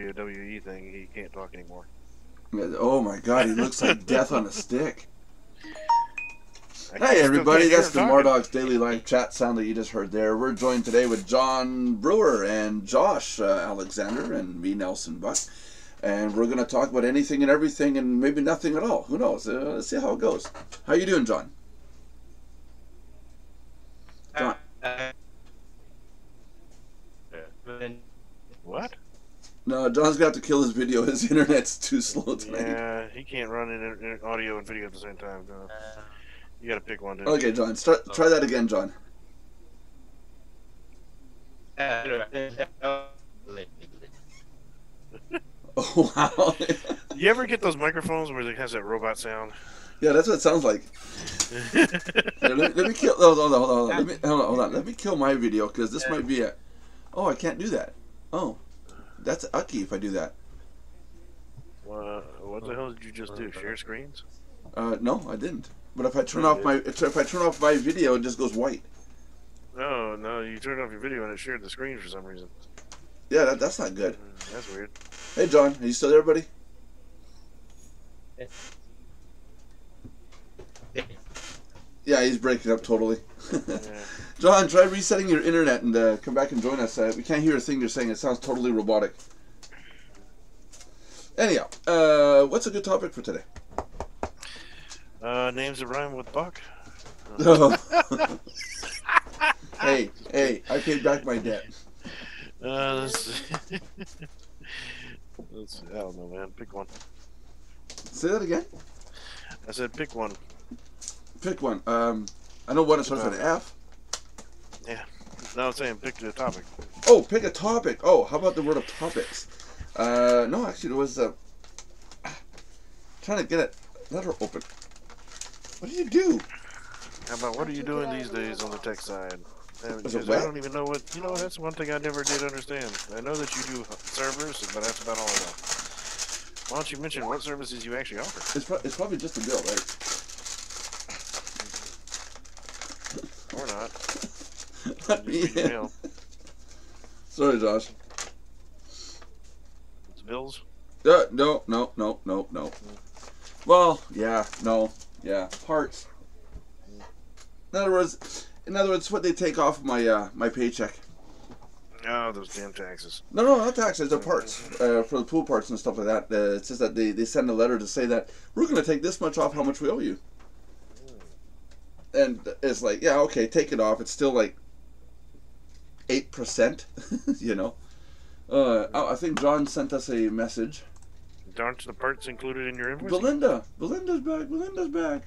WWE thing, he can't talk anymore. Oh my God, he looks like death on a stick. I Hey everybody, that's the talking. Mardox Daily Live chat sound that you just heard there. We're joined today with John Brewer and Josh Alexander and me, Nelson Buck. And we're going to talk about anything and everything and maybe nothing at all. Who knows? Let's see how it goes. How you doing, John? John? What? No, John's got to kill his video. His internet's too slow tonight. Yeah, he can't run in audio and video at the same time. No. You got to pick one, dude. Okay, John. Try that again, John. Oh, wow. You ever get those microphones where it has that robot sound? Yeah, that's what it sounds like. Here, let me kill. Hold on. Hold on. Let me kill my video because this might be a. Oh, I can't do that. Oh, that's ucky if I do that. What the hell did you just do? Share screens? No, I didn't. But if I turn off my video, it just goes white. No, you turned off your video and it shared the screen for some reason. Yeah, that's not good. That's weird. Hey, John, are you still there, buddy? Yeah, he's breaking up totally. Yeah. John, try resetting your internet and come back and join us. We can't hear a thing you're saying. It sounds totally robotic. Anyhow, what's a good topic for today? Names that rhyme with Buck. Hey, I paid back my debt. Let's see. I don't know, man. Pick one. Say that again? I said pick one. Pick one. I know one that starts with an F. Yeah. No, I'm saying pick the topic. Oh, pick a topic. Oh, how about the word of topics? No, actually, it was trying to get it letter open. What do you do? How about what are you doing these days on the tech side? Is it I wet? don't even know what. You know, that's one thing I never did understand. I know that you do servers, but that's about all I know. Why don't you mention what services you actually offer? It's probably just a bill, right? Or not. Yeah. Sorry, Josh. It's bills. No. Well, yeah, no, yeah, parts. In other words, what they take off my my paycheck. Oh, those damn taxes. No, not taxes. They're parts for the pool parts and stuff like that. It's just that they send a letter to say that we're going to take this much off how much we owe you. And it's like, yeah, okay, take it off. It's still like 8%, you know. I think John sent us a message. Aren't the parts included in your invoice? Belinda's back.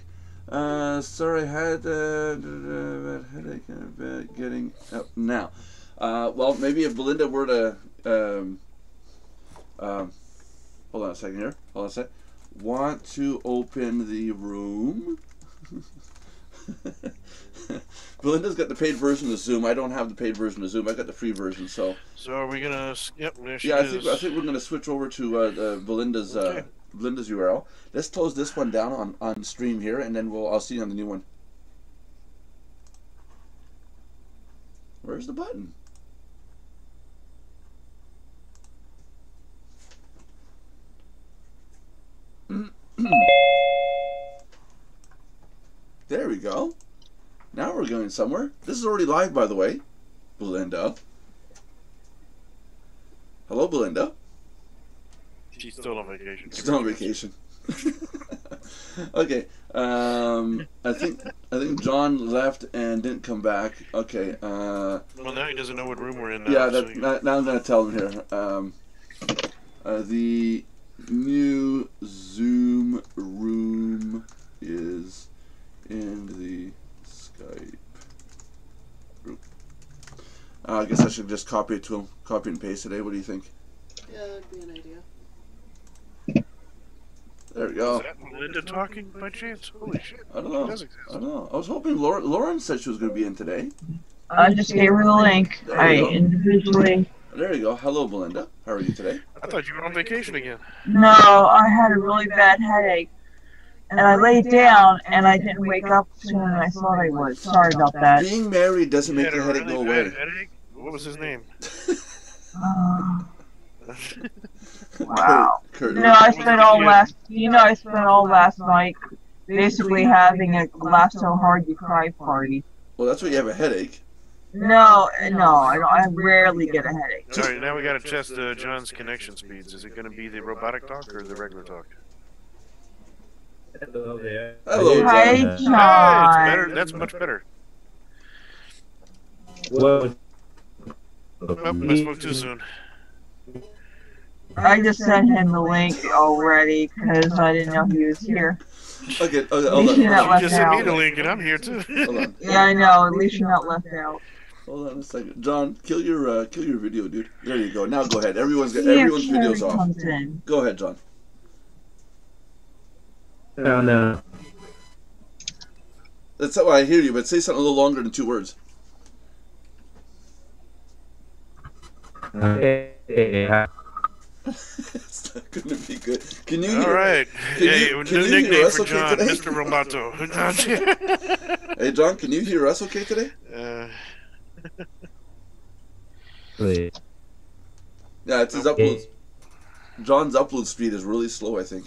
Sorry, I had a headache getting up now. Well, maybe if Belinda were to hold on a second here. Want to open the room? Belinda's got the paid version of Zoom. I don't have the paid version of Zoom. I got the free version. So are we gonna? Yep. Yeah, I think we're gonna switch over to Belinda's Belinda's URL. Let's close this one down on stream here, and then I'll see you on the new one. Where's the button? There we go. Now we're going somewhere. This is already live, by the way. Belinda. Hello, Belinda. She's still on vacation. She's on vacation. Okay. I think John left and didn't come back. Okay. Well, now he doesn't know what room we're in now. Yeah, now I'm going to tell him here. The new Zoom room is in the Skype group. I guess I should just copy it to him. Copy and paste it, eh? What do you think? Yeah, that'd be an idea. There we go. Is that Linda talking by chance? Holy shit. I don't know. I was hoping Lauren said she was going to be in today. I just gave her the link. Individually. There you go. Hello, Belinda. How are you today? I thought you were on vacation again. No, I had a really bad headache. And I laid down, and I didn't wake up sooner than I thought I would. Sorry about that. Being married doesn't make the headache go away. Headache? What was his name? Wow. Kurt, No, I spent all last. I spent all last night basically having a laugh so hard you cry party. well, that's why you have a headache. No, I don't. I rarely get a headache. All right, now we got to test John's connection speeds. Is it going to be the robotic talk or the regular talk? Hello there. Hello, Hi, John. Hey, it's John. better. That's much better. Well, Oh, I spoke too soon. I just sent him the link already because I didn't know he was here. Okay, hold least you're not on. left You just sent me out. the link, and I'm here too. Hold on. Yeah, I know. At least you're not left out. Hold on a second. John, kill your video, dude. There you go. Now go ahead. Everyone's See if video's Sherry off. comes in. Go ahead, John. no. That's how I hear you, but say something a little longer than 2 words. It's not going to be good. Can you All hear? right. Can Yeah, you new hear nickname us for okay John, today? Mr. Roboto. Hey, John, can you hear us okay today? Wait. Yeah, it's his upload. John's upload speed is really slow, I think.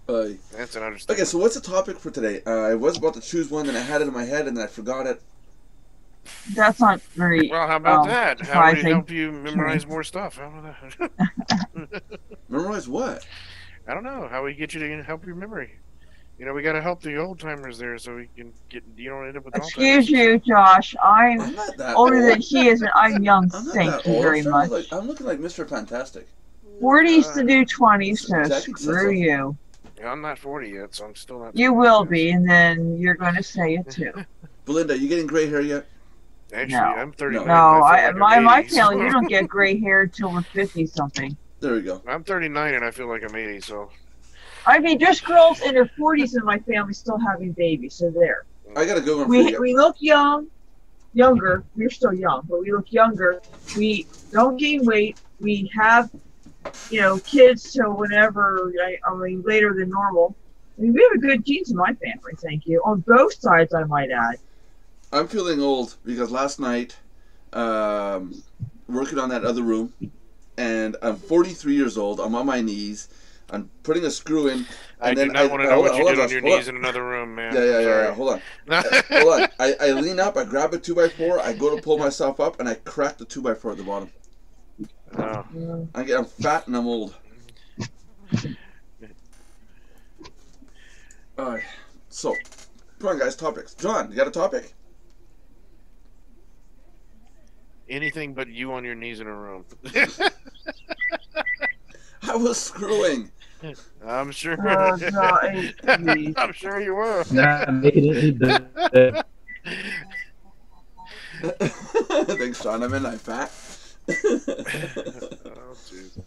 That's an understatement. Okay, so what's the topic for today? I was about to choose one, and I had it in my head, and then I forgot it. That's not very. Well, how about that? How would it surprising. help you memorize more stuff? How about that? Memorize what? I don't know. How we get you to help your memory? We got to help the old timers there so we can get. You don't end up with Excuse you, Josh. I'm I'm not that older old. than he is, and I'm young. I'm not Thank that you old. very much. I'm looking like Mr. Fantastic. 40s to do 20s, so Exactly, screw you. I'm not 40 yet, so I'm still not. You 40 will yet. be, and then you're going to say it too. Belinda, you getting gray hair yet? Actually, No. I'm 39. No, I feel like I'm my 80, family, so- we don't get gray hair until we're 50 something. There we go. I'm 39 and I feel like I'm 80, so. I mean, there's girls in their 40s in my family still having babies, so there. I got a good one for you. We look younger. We're still young, but we look younger. We don't gain weight. We have, kids till whenever, I mean, later than normal. I mean, we have a good genes in my family, thank you. On both sides, I might add. I'm feeling old because last night, working on that other room, and I'm 43 years old. I'm on my knees. I'm putting a screw in. I And do then not want to know hold what on, you hold did on, on your hold on. knees in another room, man. Yeah. Hold on. Hold on. I lean up, I grab a 2x4, I go to pull myself up, and I crack the 2x4 at the bottom. Oh. I'm fat and I'm old. Alright. So, come on, guys, topics. John, you got a topic? Anything but you on your knees in a room. I was screwing. I'm sure. Oh, God, I'm sure you were. Not making it any better. Thanks, John. I'm fat. Oh, jeez.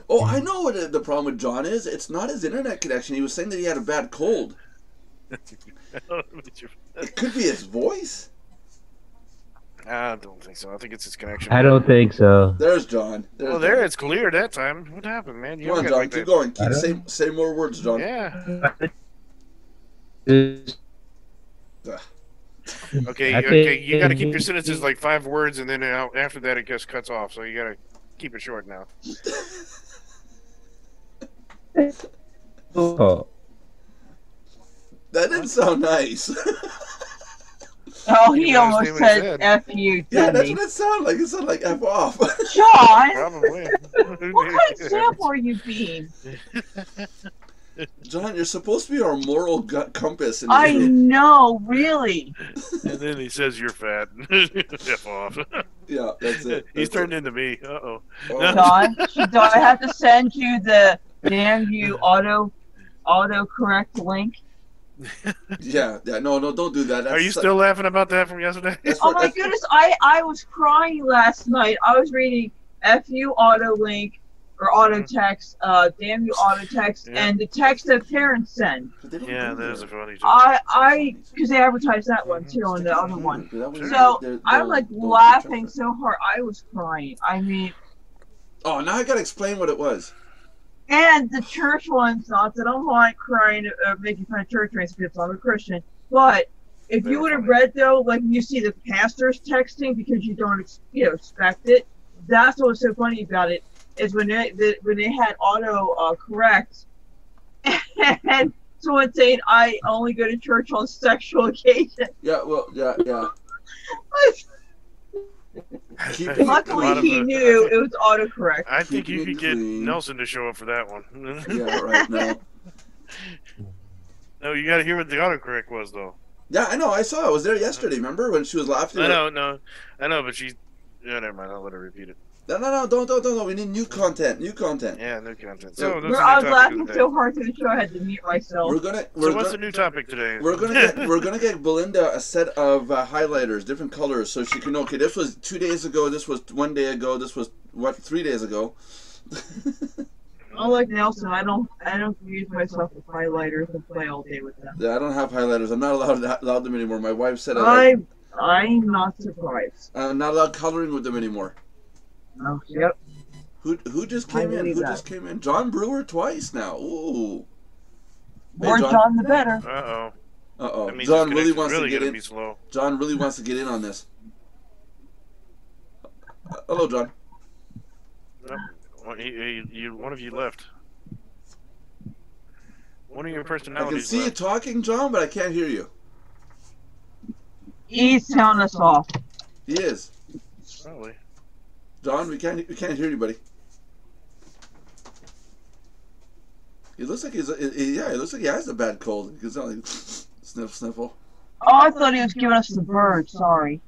Oh, I know what the problem with John is. It's not his internet connection. He was saying that he had a bad cold. It could be his voice. I don't think so. I think it's his connection. I don't think so. There's John. Well, there, it's clear that time. What happened, man? Come on, John. Keep going. Say more words, John. Yeah. Ugh. Okay, you got to keep your sentences like 5 words, and then after that it just cuts off. So you got to keep it short now. Oh. That didn't sound nice. Oh, he You almost understand what he said said. F you, Yeah, didn't that's he? what it sounded like. It sounded like F off. John, Probably. what kind of sample are you being? John, you're supposed to be our moral compass in this I room. know, really. And then he says you're fat. F off. Yeah, that's it. He's That's turned it. into me. Uh-oh. Oh. John, do I have to send you the damn you auto correct link? Yeah, no, don't do that. Are you still laughing about that from yesterday? That's Oh what- my that's- goodness, I was crying last night. I was reading FU auto link or auto text, damn you auto text, Yeah. and the text that parents send. But they don't Yeah, do that is that. a funny joke. I because they advertise that one too on the other one. That was- So they're- I'm like they'll laughing trust it. so hard. I was crying. I mean, Oh, now I gotta explain what it was. and the church ones, not that I'm like crying making fun of church ones because I'm a Christian, but if They you were would have funny. read though, like you see the pastors texting because you don't expect it. That's what was so funny about it. is when they had auto correct, and someone saying I only go to church on sexual occasion. Yeah, well, yeah. Luckily, he knew it was autocorrect. I think you Keeping could get clean. Nelson to show up for that one. Yeah, right. No. No, you got to hear what the autocorrect was, though. Yeah, I know. I saw. I was there yesterday. Remember when she was laughing? I know, but she. Yeah, never mind. I'll let her repeat it. No, don't. We need new content. Yeah, new content. So, I was laughing so hard to the show I had to mute myself. What's the new topic today? We're gonna get Belinda a set of highlighters, different colors, so she can. Okay, this was 2 days ago. This was 1 day ago. This was 3 days ago. Unlike Nelson, I don't use myself with highlighters and play all day with them. Yeah, I don't have highlighters. I'm not allowed them anymore. My wife said I'm not surprised. I'm not allowed coloring with them anymore. Oh, yep. Who just came in? Who just came in? John Brewer twice now. Ooh. More John the better. Uh-oh. John really wants to get in. Be slow. John really wants to get in on this. Hello, John. No, one of you left. One of your I can personalities see you left. talking, John, but I can't hear you. He's telling us off. He is. Probably. John, we can't hear you, buddy. He looks like he looks like he has a bad cold. He's not like sniffle. Oh, I thought he was giving us the bird. Sorry.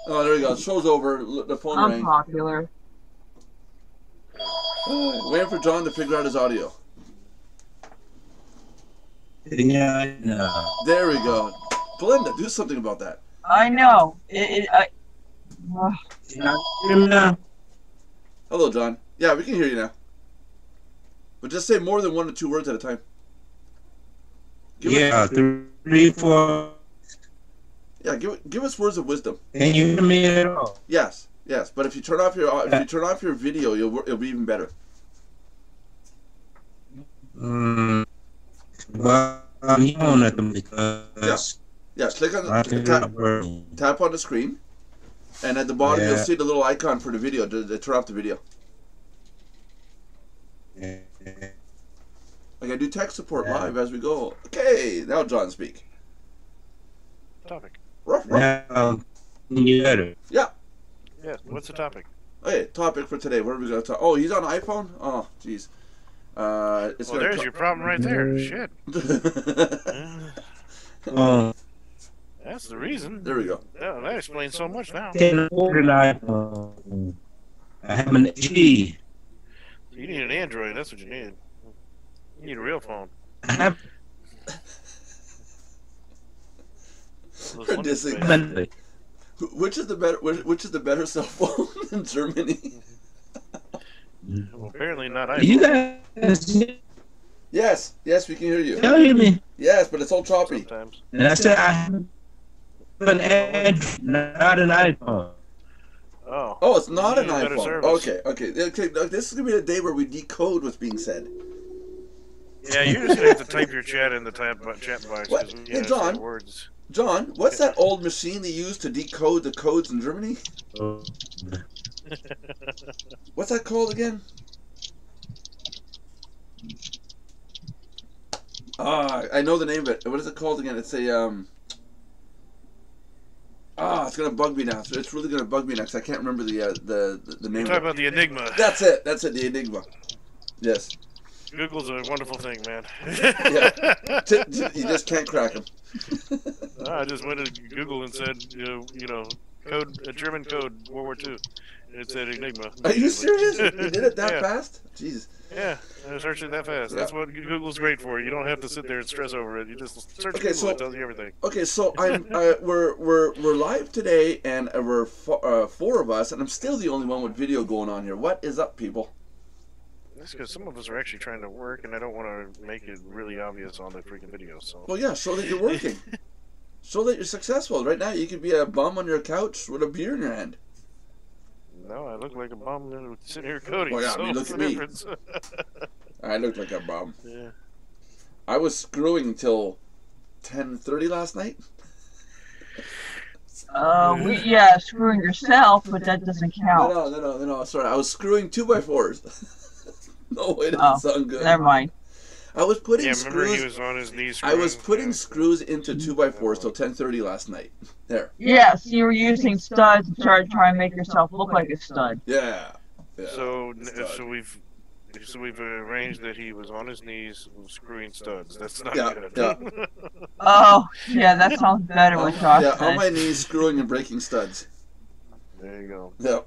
Oh, there we go. Show's over. The phone I'm rang. popular. Waiting for John to figure out his audio. Yeah, I know. There we go. Belinda, do something about that. I know. Hello, John. Yeah, we can hear you now. But just say more than 1 or 2 words at a time. Yeah, 3, 4. Yeah, give us words of wisdom. Can you hear me at all? Yes. But if you turn off your video, it'll be even better. Well, I'm on at them because Yeah. Click on tap on the screen, and at the bottom you'll see the little icon for the video. To turn off the video. Like I do tech support live as we go. Okay, now John speak. Topic. Ruff. Now, you better. Yeah. Yeah. What's the topic? Okay, topic for today. What are we going to talk? Oh, he's on iPhone? Oh, jeez. There's your problem right there. Shit. That's the reason. There we go. Yeah, that explains so much now. Can afford an iPhone. I have an G. You need an Android. That's what you need. You need a real phone. I have. Which is the better cell phone in Germany? Well, apparently not iPhone. You guys. Yes, we can hear you. Can you hear me? Yes, but it's all choppy. Sometimes. And I said I have an Android, not an iPhone. Oh, it's not an Better iPhone. service. Okay. This is gonna be the day where we decode what's being said. Yeah, you're just gonna have to type your chat in the chat box. What? We Hey, John. Words. John, what's that old machine they used to decode the codes in Germany? What's that called again? I know the name of it. What is it called again? It's a it's gonna bug me now. So it's really gonna bug me next. I can't remember the name. You're talking about the Enigma. That's it. The Enigma. Yes. Google's a wonderful thing, man. Yeah. You just can't crack them. I just went to Google and said, German code, World War II. And it said Enigma. Are you serious? You did it that fast? Jeez. Yeah, I searched it that fast. That's what Google's great for. You don't have to sit there and stress over it. You just search Google, it tells you everything. Okay, so we're live today, and we're 4 of us, and I'm still the only one with video going on here. What is up, people? That's because some of us are actually trying to work, and I don't want to make it really obvious on the freaking video. So. Well, yeah, show that you're working. Show that you're successful. Right now, you could be a bum on your couch with a beer in your hand. No, I look like a bum sitting here coding. Well, yeah, I mean, look at me. I look like a bum. Yeah. I was screwing until 10:30 last night. Yeah, screwing yourself, but that doesn't count. No. Sorry, I was screwing 2x4s. No way, doesn't Oh, sound good. never mind. I was putting Yeah, remember screws. he was on his knees. I was screwing? putting Yeah. screws into 2x4s till 10:30 last night. There. Yes, you were using studs to try and make yourself look like a stud. Yeah. So Stud. we've arranged that he was on his knees screwing studs. That's not Yeah, good. yeah. Oh, yeah, that sounds better with Josh. Yeah, on said. my knees, screwing and breaking studs. There you go. Yeah.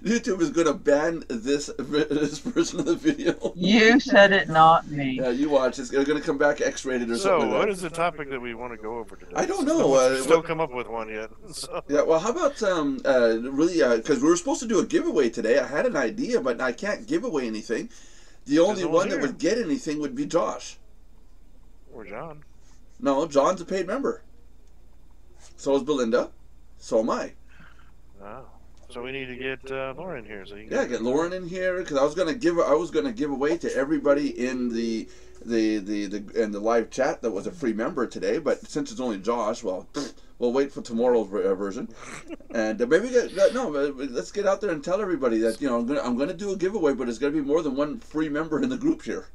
YouTube is going to ban this version of the video. You said it, not me. Yeah, you watch. It's going to come back X-rated or So, something like what that. is the topic that we want to go over today? I don't Since know, no one's still what- come up with one yet. So. Yeah, well, how about because we were supposed to do a giveaway today. I had an idea, but I can't give away anything. The only no one one's that here. would get anything would be Josh. Or John. No, John's a paid member. So is Belinda. So am I. Oh. So we need to get Lauren here. So you can Yeah, get Lauren in here because I was gonna give away to everybody in the live chat that was a free member today. But since it's only Josh, well, we'll wait for tomorrow's version. And maybe let's get out there and tell everybody that I'm gonna do a giveaway, but it's gonna be more than one free member in the group here.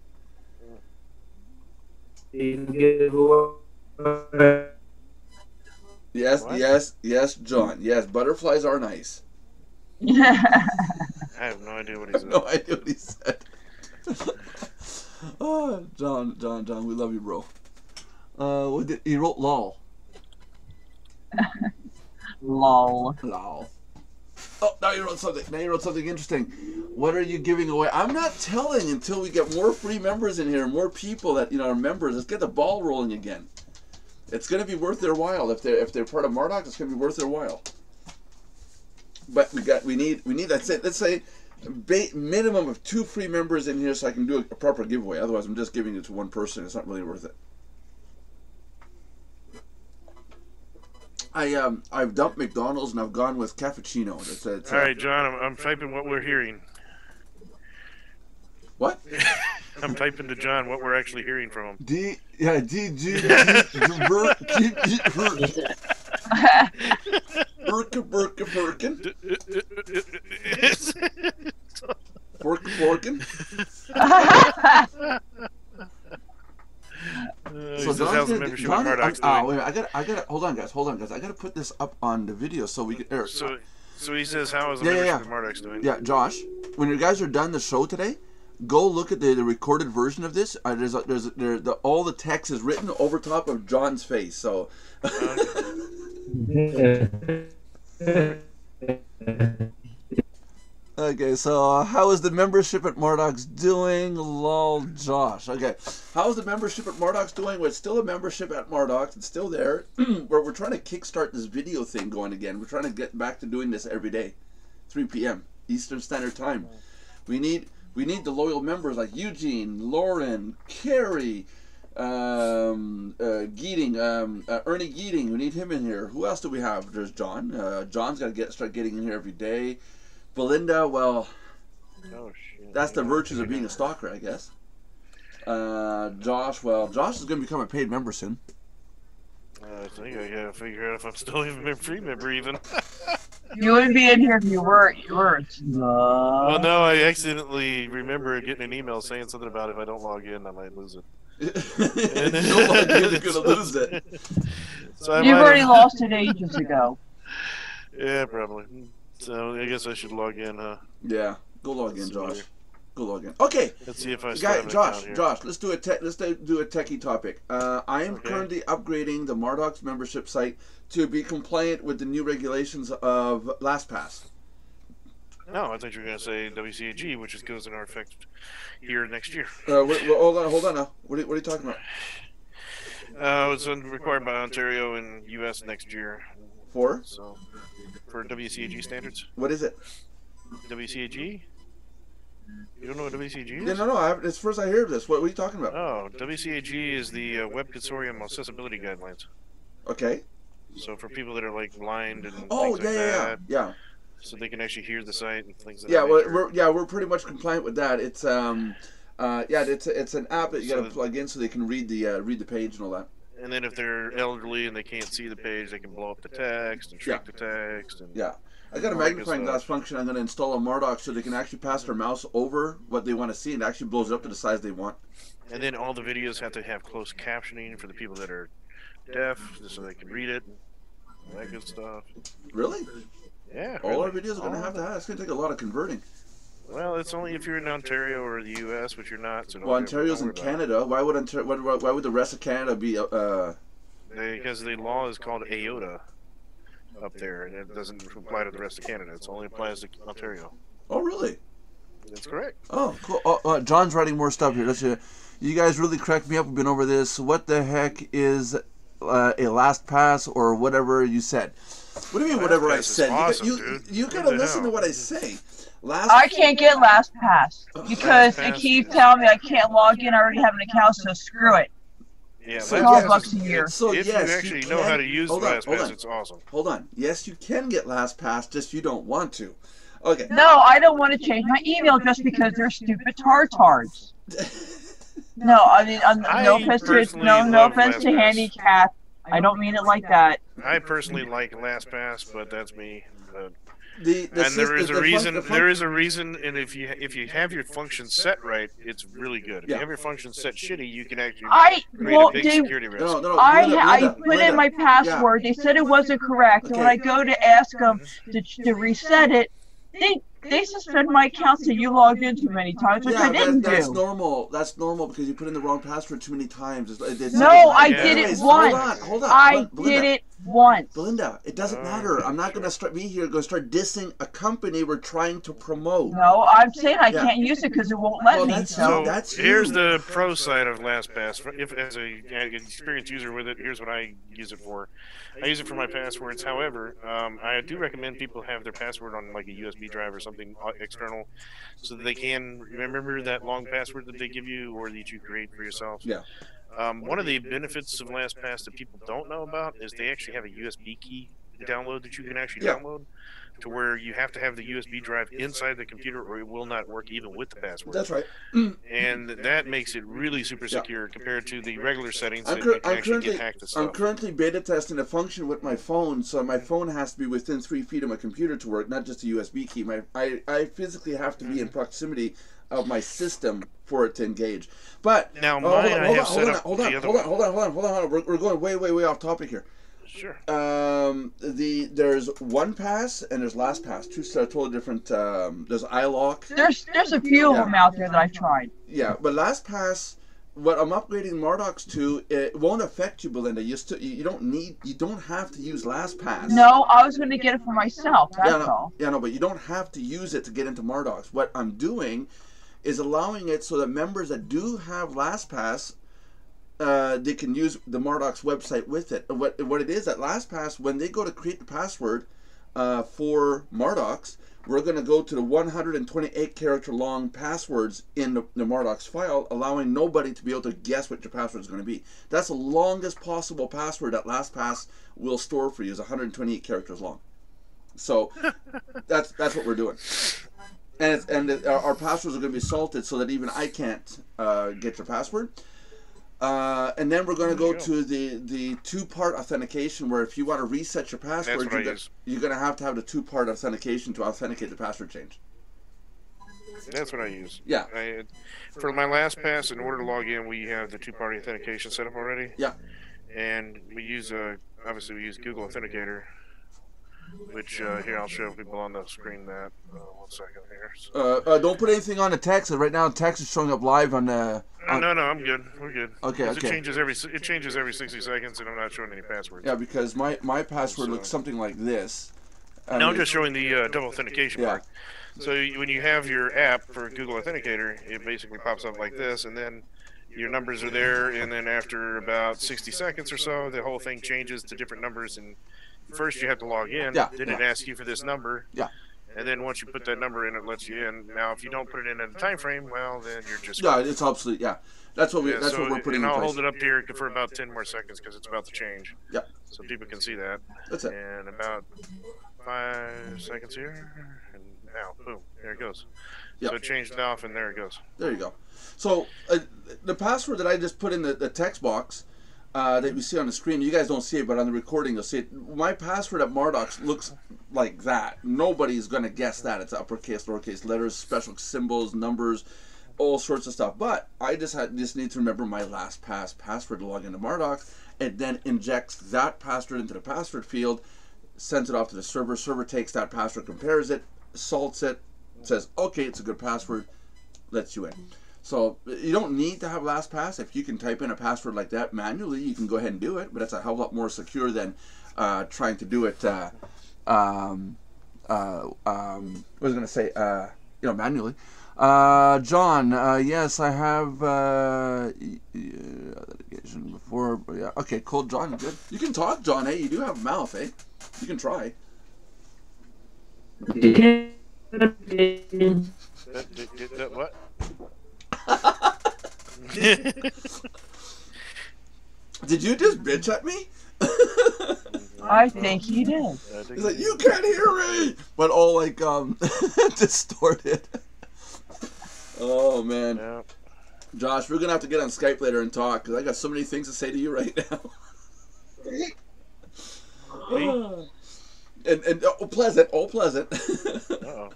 Yes, What? yes, John. Yes, butterflies are nice. I have no idea what he said. No idea what he said. Oh, John, we love you, bro. He wrote lol. Lol. Lol. Oh, now you wrote something interesting. What are you giving away? I'm not telling until we get more free members in here, more people that are members. Let's get the ball rolling again. It's going to be worth their while if they're part of Mardox. It's going to be worth their while. But we need let's say minimum of 2 free members in here so I can do a proper giveaway. Otherwise, I'm just giving it to one person. It's not really worth it. I've dumped McDonald's and I've gone with cappuccino. All right, John. I'm typing what we're hearing. What? I'm typing to John what we're actually hearing from him. Birkin. He says how's the membership at Mardox doing? Wait, I gotta hold on, guys. I gotta put this up on the video so we can. So he says, how is the membership at Mardox doing? Yeah, Josh, when you guys are done the show today, go look at the recorded version of this. All the text is written over top of John's face. So. Okay, so how is the membership at Mardox doing? Lol, Josh. Okay, how is the membership at Mardox doing? Well, it's still a membership at Mardox. It's still there. We're trying to kickstart this video thing going again. We're trying to get back to doing this every day, 3 p.m. Eastern Standard Time. We need the loyal members like Eugene, Lauren, Carrie, Geeting, Ernie Geeting. We need him in here. Who else do we have? There's John. John's got to start getting in here every day. Belinda, well, that's the virtues of being a stalker, I guess. Josh, well, Josh is going to become a paid member soon. I think I gotta figure out if I'm still even a free member even. You wouldn't be in here if you weren't. You weren't. Well, no, I accidentally remember getting an email saying something about if I don't log in, I might lose it. You're going to lose it. So You've already lost it ages ago. Yeah, probably. So I guess I should log in, huh? Yeah, go log in, Josh. Go log in. Okay. Let's see if I still have an account here. Josh, let's do a techie topic. I am currently upgrading the Mardox membership site to be compliant with the new regulations of LastPass. No, I thought you were going to say WCAG, which goes into effect here next year. Hold on now. What are you talking about? It's required by Ontario and U.S. next year. For? So, for WCAG standards. What is it? WCAG? You don't know what WCAG is? Yeah, no. It's first I hear of this. What are you talking about? Oh, WCAG is the Web Consortium Accessibility Guidelines. Okay. So for people that are like blind and things Oh, like yeah, that, yeah. so they can actually hear the site and things like Yeah, that. we're pretty much compliant with that. It's it's an app that you got to plug in so they can read the page and all that. And then if they're elderly and they can't see the page, they can blow up the text and shrink the text. And Yeah. I got a all that good magnifying glass stuff. function I'm going to install on Mardox so they can actually pass their mouse over what they want to see and it actually blows it up to the size they want. And then all the videos have to have closed captioning for the people that are deaf, so they can read it. All that good stuff. Really? Yeah. All our really. videos are going to have that? It's going to take a lot of converting. Well, it's only if you're in Ontario or the U.S., which you're not. So Well, Ontario's in Canada. Why would why would the rest of Canada be? Because the law is called AOTA up there, and it doesn't apply to the rest of Canada. It only applies to Ontario. Oh, really? That's correct. Oh, cool. John's writing more stuff here. You guys really cracked me up. We've been over this. What the heck is a LastPass or whatever you said? What do you mean, whatever I said? Awesome, you gotta listen to what I say. I can't get LastPass because they keep telling me I can't log in. I already have an account, so screw it. Yeah, So $12 a year. So if yes, you actually know how to use LastPass, it's awesome. Hold on. Yes, you can get LastPass, just you don't want to. Okay. No, I don't want to change my email just because they're stupid tartards. No, I mean, no offense to handicap. I don't mean it like that. I personally like LastPass, but that's me. There is a reason, and if you have your function set right, it's really good. If you have your function set shitty, you can actually create a big security risk. I put in my password. They said it wasn't correct, and when I go to ask them to reset it, they suspend my account so you logged in too many times, which I didn't do. That's normal. That's normal because you put in the wrong password too many times. No, I did it once. Hold on. I did it once. Belinda, it doesn't matter. I'm not going to be here going to start dissing a company we're trying to promote. No, I'm saying I can't use it because it won't let me. So here's the pro side of LastPass. If as an experienced user with it, here's what I use it for. I use it for my passwords. However, I do recommend people have their password on like a USB drive or something external, so that they can remember that long password that they give you or that you create for yourself. Yeah. One of the benefits of LastPass that people don't know about is they actually have a USB key download that you can actually download, to where you have to have the USB drive inside the computer or it will not work even with the password. That's right. And that makes it really super secure compared to the regular settings that you can actually get hacked and stuff. I'm currently beta testing a function with my phone, so my phone has to be within 3 feet of my computer to work, not just a USB key. I physically have to be in proximity of my system for it to engage. But now hold on. We're going way off topic here. Sure. There's OnePass and there's LastPass. Two totally different. There's iLock. There's a few of them out there that I've tried. Yeah, but LastPass, what I'm upgrading Mardox to, it won't affect you, Belinda. You don't have to use LastPass. No, I was going to get it for myself. That's all. Yeah, no, but you don't have to use it to get into Mardox. What I'm doing is allowing it so that members that do have LastPass, they can use the Mardox website with it. What it is at LastPass, when they go to create the password for Mardox, we're going to go to the 128 character long passwords in the Mardox file, allowing nobody to be able to guess what your password is going to be. That's the longest possible password that LastPass will store for you, is 128 characters long. So that's what we're doing. And our passwords are going to be salted so that even I can't get your password. And then we're going to go to the two-part authentication, where if you want to reset your password, you're going to have the two-part authentication to authenticate the password change. That's what I use. Yeah. For my LastPass, in order to log in, we have the two-part authentication set up already. Yeah. And we use obviously we use Google Authenticator, which here I'll show people on the screen that. 1 second here. So. Don't put anything on the text. Right now, the text is showing up live on the. No, I'm good. We're good. Okay. It changes every 60 seconds, and I'm not showing any passwords. Yeah, because my password looks something like this. I'm just showing the double authentication part. So when you have your app for Google Authenticator, it basically pops up like this, and then your numbers are there, and then after about 60 seconds or so, the whole thing changes to different numbers. And first you have to log in. Then it asks you for this number. Yeah. And then once you put that number in, it lets you in. Now, if you don't put it in a time frame, well, then you're just... Yeah, it's obsolete, That's what we're putting in place. And I'll hold it up here for about 10 more seconds because it's about to change. Yeah. So people can see that. That's it. And about 5 seconds here. And now, boom, there it goes. Yep. So it changed off, and there it goes. There you go. So the password that I just put in the text box, that you see on the screen. You guys don't see it, but on the recording you'll see it. My password at Mardox looks like that. Nobody's going to guess that. It's uppercase, lowercase letters, special symbols, numbers, all sorts of stuff. But I just need to remember my LastPass password to log into Mardox. It then injects that password into the password field, sends it off to the server. Server takes that password, compares it, salts it, says, okay, it's a good password, lets you in. So you don't need to have LastPass. If you can type in a password like that manually, you can go ahead and do it. But it's a hell of a lot more secure than trying to do it. What was I going to say? Manually. John, yes, I have authentication before. Yeah, okay, cool, John. Good. You can talk, John. Hey, you do have a mouth, eh? You can try. What? Did you just bitch at me? I think he did. He's like, you can't hear me, but all like distorted. Oh man, Yeah. Josh, we're gonna have to get on Skype later and talk because I got so many things to say to you right now. and all pleasant. Uh-oh.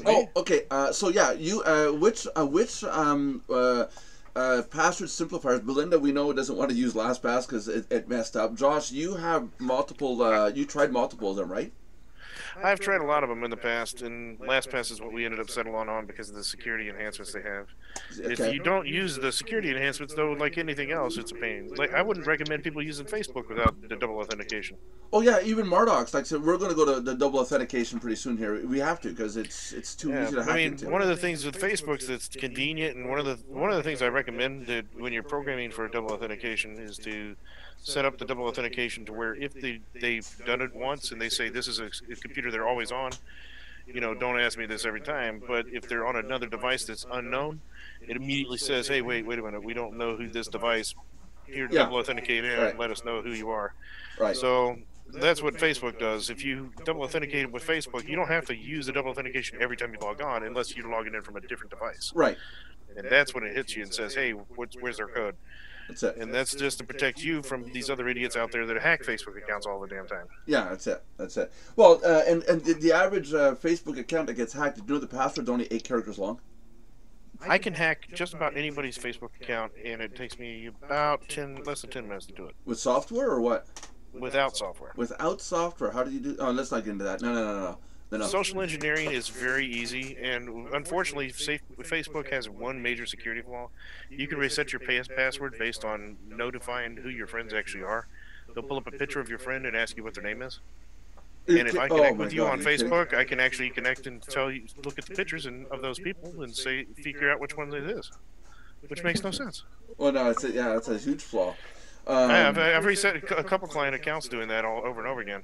Oh, okay. So yeah, you which password simplifiers? Belinda, we know doesn't want to use LastPass because it messed up. Josh, you have multiple. You tried multiple of them, right? I've tried a lot of them in the past, and LastPass is what we ended up settling on because of the security enhancements they have. If you don't use the security enhancements, though, like anything else, it's a pain. Like I wouldn't recommend people using Facebook without the double authentication. Oh yeah, even Mardox. Like I said, we're going to go to the double authentication pretty soon here. We have to because it's too easy to hack into. One of the things with Facebook that's convenient, and one of the things I recommend that when you're programming for double authentication is to set up the double authentication to where if they've done it once and they say this is a computer they're always on, don't ask me this every time, but if they're on another device that's unknown, it immediately says, hey, wait a minute, we don't know who this device, here, double authenticate in and let us know who you are. Right. So that's what Facebook does. If you double authenticate with Facebook, you don't have to use the double authentication every time you log on unless you're logging in from a different device. Right. And that's when it hits you and says, hey, where's their code? That's it. And that's just to protect you from these other idiots out there that hack Facebook accounts all the damn time. Yeah, that's it. Well, and the average Facebook account that gets hacked, you know the password's only 8 characters long? I can hack just about anybody's Facebook account, and it takes me about less than 10 minutes to do it. With software or what? Without software. Without software, how do you do? Oh, let's not get into that. No. Social engineering is very easy, and unfortunately, Facebook has one major security flaw. You can reset your password based on notifying who your friends actually are. They'll pull up a picture of your friend and ask you what their name is. And if I connect with you on Facebook, I can actually connect and tell you, look at the pictures of those people and figure out which one it is, which makes no sense. Well, no, it's a huge flaw. I've reset a couple client accounts doing that all over and over again.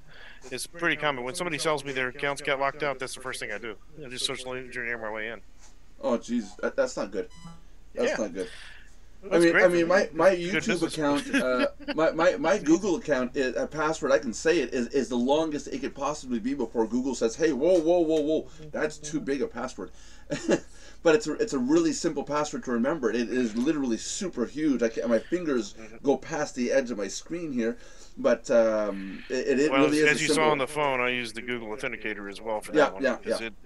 It's pretty common. When somebody tells me their accounts got locked out, that's the first thing I do. I just social engineer my way in. Oh, jeez, that's not good. That's not good. That's my YouTube account, my Google account, a password, I can say it, is the longest it could possibly be before Google says, hey, whoa, that's too big a password. But it's a really simple password to remember. It is literally super huge. My fingers go past the edge of my screen here, but it really is. As you saw on the phone, I used the Google Authenticator as well for that one.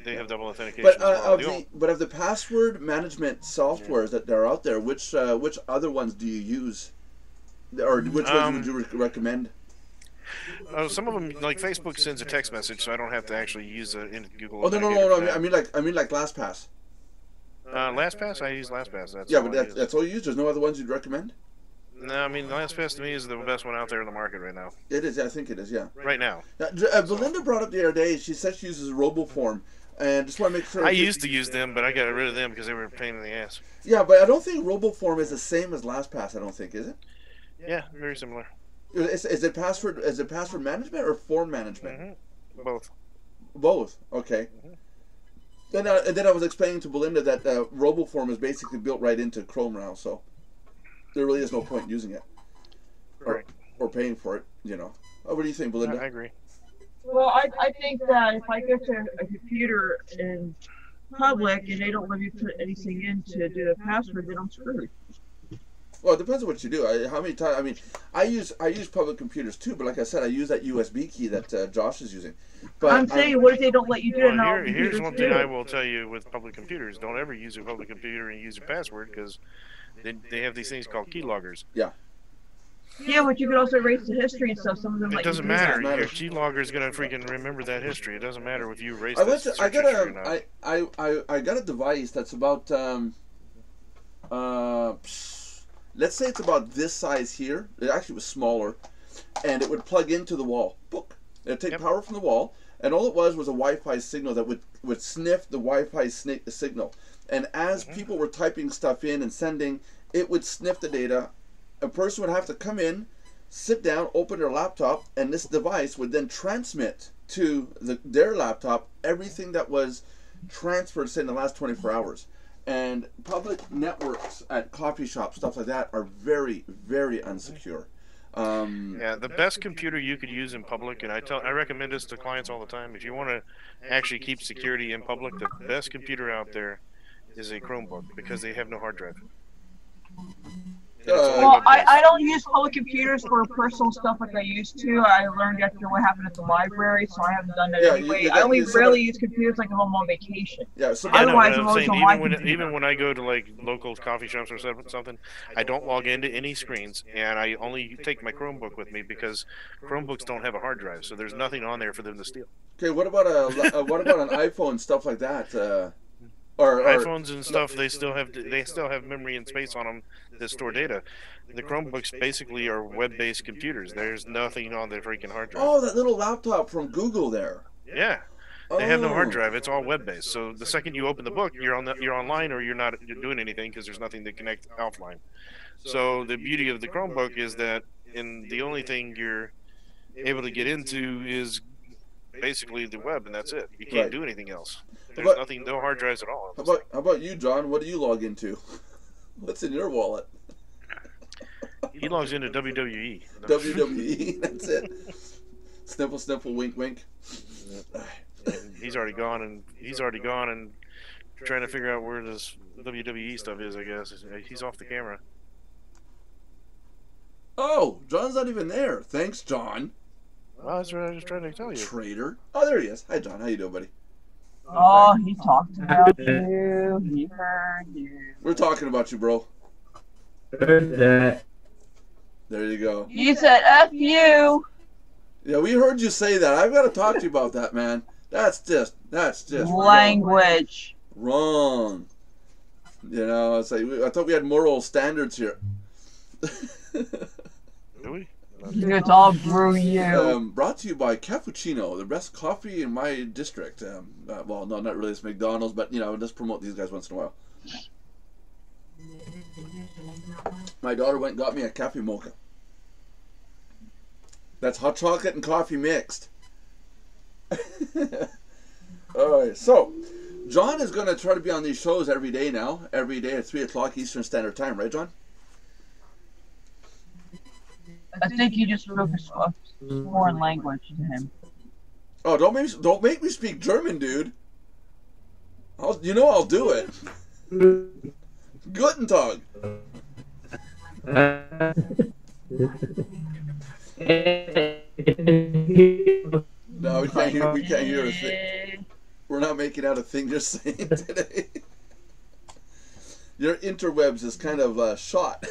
They have double authentication. But as well. but of the password management softwares that are out there, which other ones do you use, or which ones would you recommend? Some of them, like Facebook, sends a text message, so I don't have to actually use it in Google. Oh no! I mean like LastPass. LastPass, I use LastPass. That's all you use. There's no other ones you'd recommend. No, I mean LastPass to me is the best one out there in the market right now. It is. I think it is. Yeah. Right now. Belinda brought up the other day. She said she uses RoboForm, and just want to make sure. I used to use them, but I got rid of them because they were a pain in the ass. Yeah, but I don't think RoboForm is the same as LastPass. I don't think, is it? Yeah, very similar. Is it password management or form management? Both. Both. Okay. Then I was explaining to Belinda that RoboForm is basically built right into Chrome now, so there really is no point in using it or paying for it. What do you think, Belinda? I agree. Well, I think that if I go to a computer in public and they don't let me put anything in to do the password, then I'm screwed. Well, it depends on what you do. How many times? I mean, I use public computers too, but like I said, I use that USB key that Josh is using. But I'm saying, what if they don't let you do it? Well, And all here's computers one do? thing I will tell you with public computers: don't ever use a public computer and use your password because they have these things called keyloggers. Yeah. Yeah, but you could also erase the history and stuff. Some of them It let you doesn't do matter. that. Your keylogger is gonna freaking remember that history. It doesn't matter if you erase I that went to, search history or not. I got a device that's about let's say it's about this size here. It actually was smaller, and it would plug into the wall. Book. It'd take power from the wall, and all it was a Wi-Fi signal that would sniff the Wi-Fi signal. And as people were typing stuff in and sending, it would sniff the data. A person would have to come in, sit down, open their laptop, and this device would then transmit to their laptop everything that was transferred, say, in the last 24 hours. And public networks at coffee shops, stuff like that, are very, very unsecure. Yeah, the best computer you could use in public, and I recommend this to clients all the time. If you want to actually keep security in public, the best computer out there is a Chromebook because they have no hard drive. Well, I don't use public computers for personal stuff like I used to. I learned after what happened at the library, so I haven't done that anyway. I only rarely use computers like if I'm on vacation. Yeah, so Otherwise, I'm I'm always saying on my computer. even when I go to like local coffee shops or something, I don't log into any screens, and I only take my Chromebook with me because Chromebooks don't have a hard drive, so there's nothing on there for them to steal. Okay, what about an iPhone, stuff like that? Or iPhones and stuff, they still have memory and space on them that store data. The Chromebooks basically are web-based computers. There's nothing on the freaking hard drive. Oh, that little laptop from Google there. Yeah, they have no hard drive. It's all web-based. So the second you open the book, you're online or you're doing anything because there's nothing to connect offline. So the beauty of the Chromebook is that the only thing you're able to get into is basically the web, and that's it. You can't do anything else. There's no hard drives at all. How about you, John? What do you log into? What's in your wallet? He logs into WWE. WWE, that's it. Sniffle, sniffle, wink, wink. And he's already gone and trying to figure out where this WWE stuff is. I guess he's off the camera. Oh, John's not even there. Thanks, John. Well, that's what I was trying to tell you. Traitor. Oh, there he is. Hi, John. How you doing, buddy? Oh, he talked about you. He heard you. We're talking about you, bro. Heard that. There you go. You said F you. Yeah, we heard you say that. I've got to talk to you about that, man. That's just language. Wrong. You know, it's like I thought we had moral standards here. Do we? It's all brew you. Brought to you by Cappuccino, the best coffee in my district. Well, no, not really. It's McDonald's, but you know, let's promote these guys once in a while. My daughter went and got me a cafe mocha. That's hot chocolate and coffee mixed. Alright, so John is going to try to be on these shows every day now. Every day at 3 o'clock Eastern Standard Time, right, John? I think you just spoke a foreign language to him. Oh, don't make me speak German, dude. I'll do it. Guten Tag. No, we can't hear a thing. We're not making out a thing you're saying today. Your interwebs is kind of shot.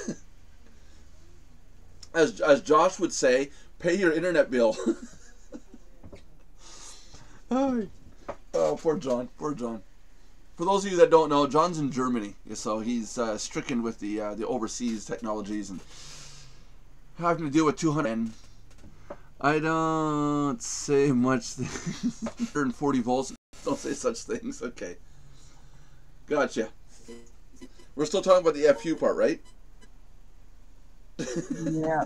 As Josh would say, pay your internet bill. Oh, poor John. Poor John. For those of you that don't know, John's in Germany, so he's stricken with the overseas technologies and having to deal with 200. And I don't say much. 140 volts. Don't say such things. Okay. Gotcha. We're still talking about the FU part, right? Yeah.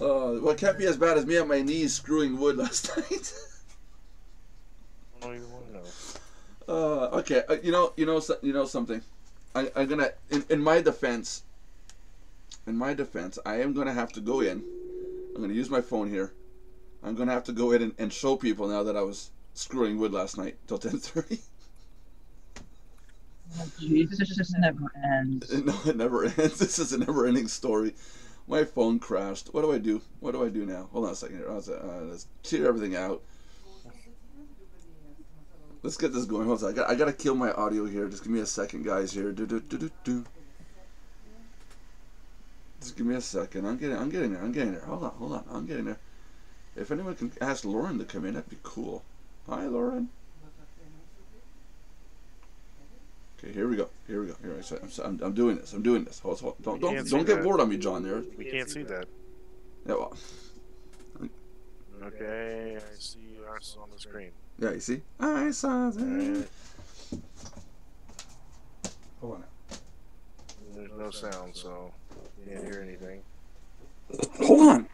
Well, it can't be as bad as me on my knees screwing wood last night. Okay. You know something. I'm gonna in my defense. In my defense, I am gonna have to go in. I'm gonna use my phone here. I'm gonna have to go in and show people now that I was screwing wood last night till 10:30. Oh, jeez, this just never ends. No, it never ends. This is a never-ending story. My phone crashed. What do I do? What do I do now? Hold on a second here. Let's clear everything out. Let's get this going. Hold on. I gotta kill my audio here. Just give me a second, guys. Here. Just give me a second. I'm getting there. Hold on. I'm getting there. If anyone can ask Lauren to come in, that'd be cool. Hi, Lauren. Okay, here we go. I'm doing this. Hold. Don't get bored on me, John. There. We can't see that. Yeah. Well. Okay, I see us on the screen. Yeah, you see? I saw that. Right. Hold on now. There's no sound, so can't hear anything. Hold on.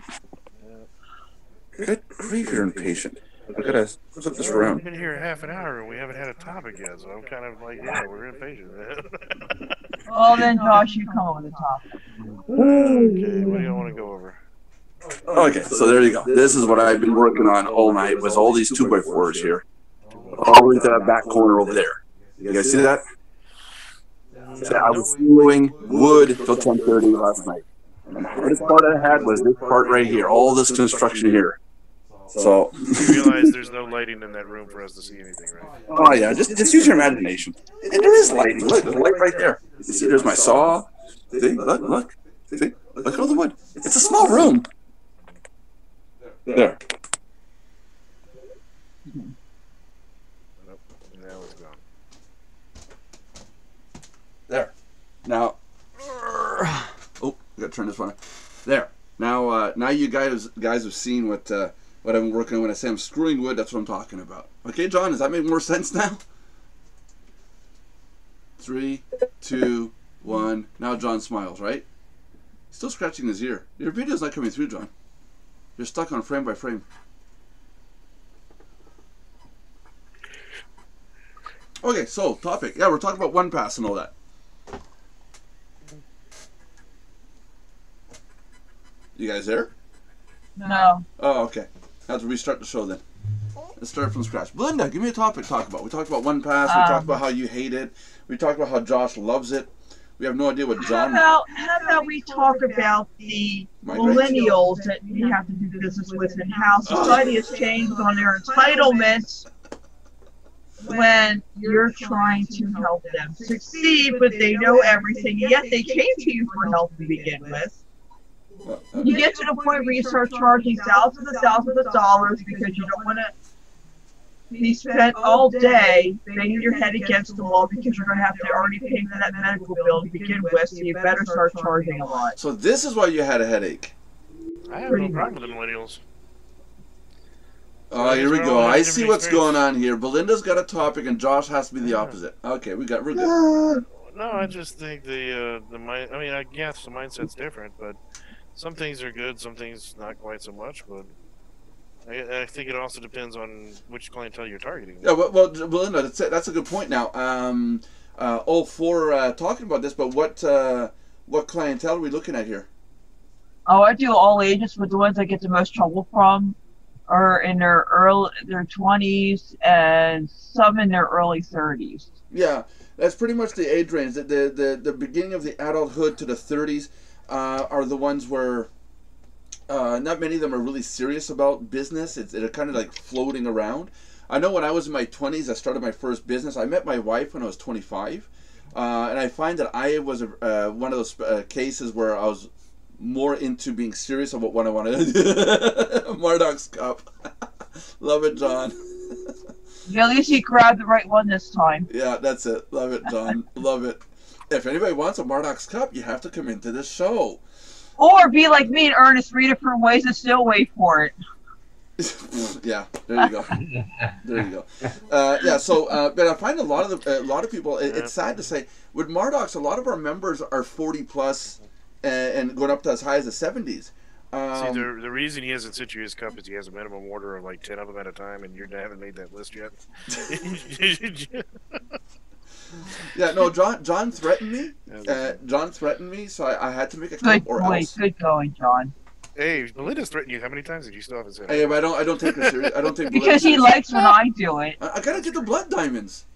Good grief, you're impatient. I gotta flip this around. We've been here half an hour and we haven't had a topic yet, so I'm kind of like, yeah, we're impatient. Well, then, Josh, you come up with a topic. Okay, what do you want to go over? Okay, so there you go. This is what I've been working on all night with all these 2x4s here. All the way to that back corner over there. You guys see that? So I was doing wood till 10:30 last night. And the hardest part I had was this part right here. All this construction here. So You realize there's no lighting in that room for us to see anything, right? oh yeah, just use your imagination. And there is lighting. Look, there's light right there. You see, there's my saw. See, look. See, look at all the wood. It's a small room. There. Nope, now it's gone. There. Now. Oh, I gotta turn this one. There. Now you guys have seen what I'm working on. When I say I'm screwing wood, that's what I'm talking about. Okay, John, does that make more sense now? 3, 2, 1. Now John smiles, right? Still scratching his ear. Your video's not coming through, John. You're stuck on frame by frame. Okay, so topic. Yeah, we're talking about one pass and all that. You guys there? No. Oh, okay. Let's restart the show then. Let's start from scratch. Belinda, give me a topic to talk about. We talked about one pass. We talked about how you hate it. We talked about how Josh loves it. We have no idea what John... How about we talk about the millennials that we have to do business with and how society has changed on their entitlements when you're trying to help them succeed, but they know everything, yet they came to you for help to begin with. You get to the point where you start charging thousands of dollars because you don't want to be spent all day banging your head against the wall because you're going to have to already pay for that medical bill to begin with, so you better start charging a lot. So this is why you had a headache. I have no problem with the millennials. Oh, here we go. I see what's going on here. Belinda's got a topic and Josh has to be the opposite. Okay, we're good. No, I just think the mind. I mean, I guess the mindset's different, but some things are good, some things not quite so much. But I think it also depends on which clientele you're targeting. Yeah, well, Belinda, that's a good point. Now, all for talking about this, but what clientele are we looking at here? Oh, I do all ages, but the ones I get the most trouble from are in their 20s and some in their early 30s. Yeah, that's pretty much the age range. The beginning of the adulthood to the 30s are the ones where not many of them are really serious about business. They're kind of like floating around. I know when I was in my 20s, I started my first business. I met my wife when I was 25, and I find that I was one of those cases where I was more into being serious about what I wanted to do. Mardox Cup. Love it, John. Yeah, at least you grabbed the right one this time. Yeah, that's it. Love it, John. Love it. If anybody wants a Mardox Cup, you have to come into this show. Or be like me and Ernest, read it for ways and still wait for it. Yeah, there you go. There you go. Yeah, so but I find a lot of people. It's sad to say, with Mardox, a lot of our members are 40 plus and going up to as high as the 70s. See, the reason he hasn't sent you his cup is he has a minimum order of like 10 of them at a time, and you haven't made that list yet. Yeah, no, John threatened me. John threatened me, so I had to make a cup or else. Good going, John. Hey, Belinda's threatened you how many times did you still haven't said it? Hey, but I don't take her serious. I don't take because he likes when I do it. I gotta get the blood diamonds.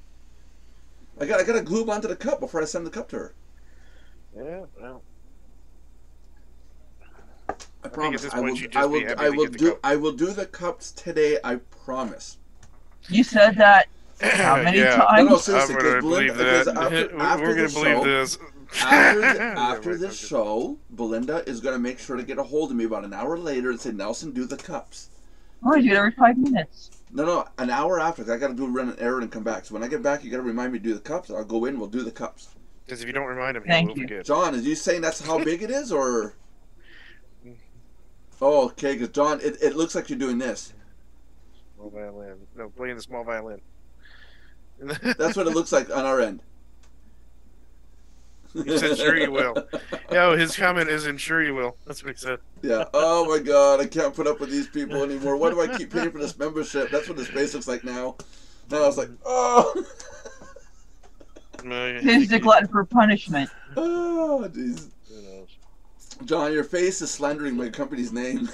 I gotta glue them onto the cup before I send the cup to her. Yeah, well. I think promise. at this I point will. she'd just be happy to get the cup. I will do the cups today. I promise. You said that how many Yeah. times? No, seriously, I'm gonna believe that. because after We're the gonna believe show, this. after this show, Belinda is gonna make sure to get a hold of me about an hour later and say, Nelson, do the cups. Oh, I do it every 5 minutes. No, an hour after. I gotta run an errand and come back. So when I get back, you gotta remind me to do the cups. I'll go in. We'll do the cups. Because if you don't remind him, he Thank will you. forget. John, is you saying that's how big it is, or? Oh, okay. Because John, it looks like you're doing this. Small violin. No, playing the small violin. That's what it looks like on our end. He said, "Sure you will." No, his comment isn't "Sure you will." That's what he said. Yeah. Oh my God, I can't put up with these people anymore. Why do I keep paying for this membership? That's what his face looks like now. Now I was like, oh. He's the glutton for punishment. Oh, jeez. John, your face is slandering my company's name.